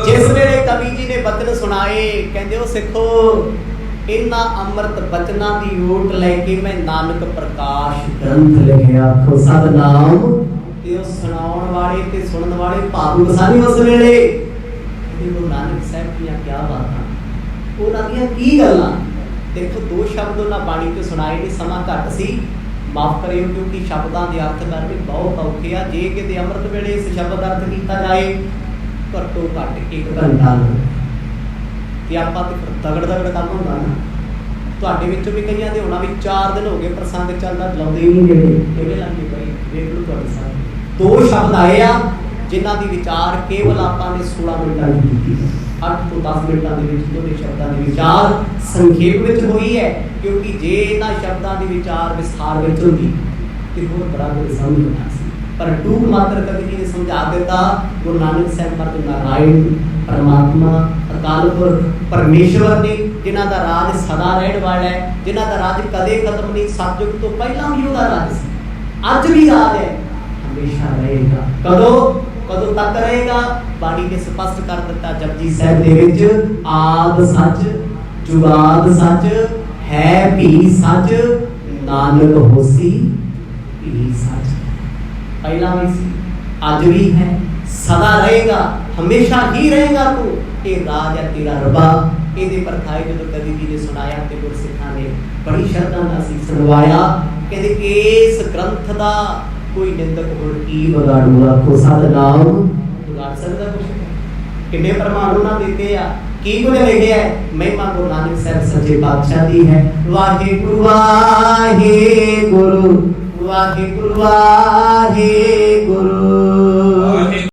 ਜਿਸ ਵੇਲੇ ਕਵੀ ਜੀ ਨੇ ਬਚਨ ਸੁਣਾਏ, ਕਹਿੰਦੇ ਉਹ ਸਿੱਖੋ ਇਹਨਾਂ ਅੰਮ੍ਰਿਤ ਬਚਨਾਂ ਦੀ ਓਟ ਲੈ ਕੇ ਮੈਂ ਨਾਨਕ ਪ੍ਰਕਾਸ਼ ਗ੍ਰੰਥ ਲਿਖਿਆ। ਆਖੋ ਸਤਿਨਾਮ। ਤੇ ਉਹ ਸੁਣਾਉਣ ਵਾਲੇ ਤੇ ਸੁਣਨ ਵਾਲੇ ਭਾਵੁਕ ਸਨ ਉਸ ਵੇਲੇ। ਗੁਰੂ ਨਾਨਕ ਸਾਹਿਬ ਦੀਆਂ ਕਿਆ ਬਾਤਾਂ, ਉਹਨਾਂ ਦੀਆਂ ਕੀ ਗੱਲਾਂ। ਦੇਖੋ ਦੋ ਸ਼ਬਦ ਉਹਨਾਂ ਬਾਣੀ ਤੋਂ ਸੁਣਾਏ ਨੇ, ਸਮਾਂ ਘੱਟ ਸੀ। माफ करियो क्योंकि शब्दां दे अर्थ करने बहुत औखे आ। जे किते अमृत वेले इस शब्द अर्थ किया जाए घट्टो घट 1 घंटा कि आपां ते फिर तगड़ तगड़ काम हुंदा ना। तुहाडे विचों भी कईयां दे होना भी 4 दिन हो गए प्रसंग चलदा लाउंदे ही नहीं जेड़े किवें लंघे पए वेख लो तुहाडे सामने 2 शब्द आए आ जिन्हां दी विचार केवल आपां ने 16 मिनटां दी कीती 8 ਤੋਂ 10 ਮਿੰਟਾਂ ਦੇ ਵਿੱਚ ਦੋਵੇਂ ਸ਼ਬਦਾਂ ਦੀ ਵਿਚਾਰ ਸੰਖੇਪ ਵਿੱਚ ਹੋਈ ਹੈ ਕਿਉਂਕਿ ਜੇ ਇਹਨਾਂ ਸ਼ਬਦਾਂ ਦੀ ਵਿਚਾਰ ਵਿਸਥਾਰ ਵਿੱਚ ਹੁੰਦੀ ਤੇ ਹੋਰ ਬੜਾ ਕੁਝ ਸਮਝ ਆਉਣਾ ਸੀ। ਪਰ ਟੂਕ ਮਾਤਰ ਕਵੀ ਜੀ ਨੇ ਸਮਝਾ ਦਿੱਤਾ। ਗੁਰੂ ਨਾਨਕ ਸਾਹਿਬ ਮਰਦ ਨਾਰਾਇਣ ਪਰਮਾਤਮਾ ਅਕਾਲ ਪੁਰਖ ਪਰਮੇਸ਼ਵਰ ਨੇ ਜਿਨ੍ਹਾਂ ਦਾ ਰਾਜ ਸਦਾ ਰਹਿਣ ਵਾਲਾ ਹੈ, ਜਿਨ੍ਹਾਂ ਦਾ ਰਾਜ ਕਦੇ ਖਤਮ ਨਹੀਂ, ਸਤਿਯੁਗ ਤੋਂ ਪਹਿਲਾਂ ਵੀ ਉਹਦਾ ਰਾਜ ਸੀ, ਅੱਜ ਵੀ ਰਾਜ ਹੈ, ਹਮੇਸ਼ਾ ਰਹੇਗਾ। कदों तक रहेगा? बाणी ने स्पष्ट कर दिता जपजी साहिब दे विच आद सच जुगाद सच है भी सच नानक होसी भी सच। पहला भी सी आज भी है सदा रहेगा हमेशा ही रहेगा। तू ये राज है तेरा रबा। ਇਹਦੇ ਪਰਖਾਏ ਜਦੋਂ ਕਵੀ ਜੀ ਨੇ ਸੁਣਾਇਆ ਤੇ ਗੁਰਸਿੱਖਾਂ ਨੇ ਬੜੀ ਸ਼ਰਧਾ ਨਾਲ ਸੀ ਸੁਣਵਾਇਆ। ਕਹਿੰਦੇ ਇਸ ਗ੍ਰੰਥ ਦਾ कोई निंदक हुण की बगाड़ूगा को सतनाम बगाड़ सकदा कुछ? किन्ने प्रमाण उन्हां दिते आ की कुछ लिखे है? महिमा गुरु नानक साहब सच्चे पातशाह दी है। वाहे गुरु वाहे गुरु वाहे गुरु वाहे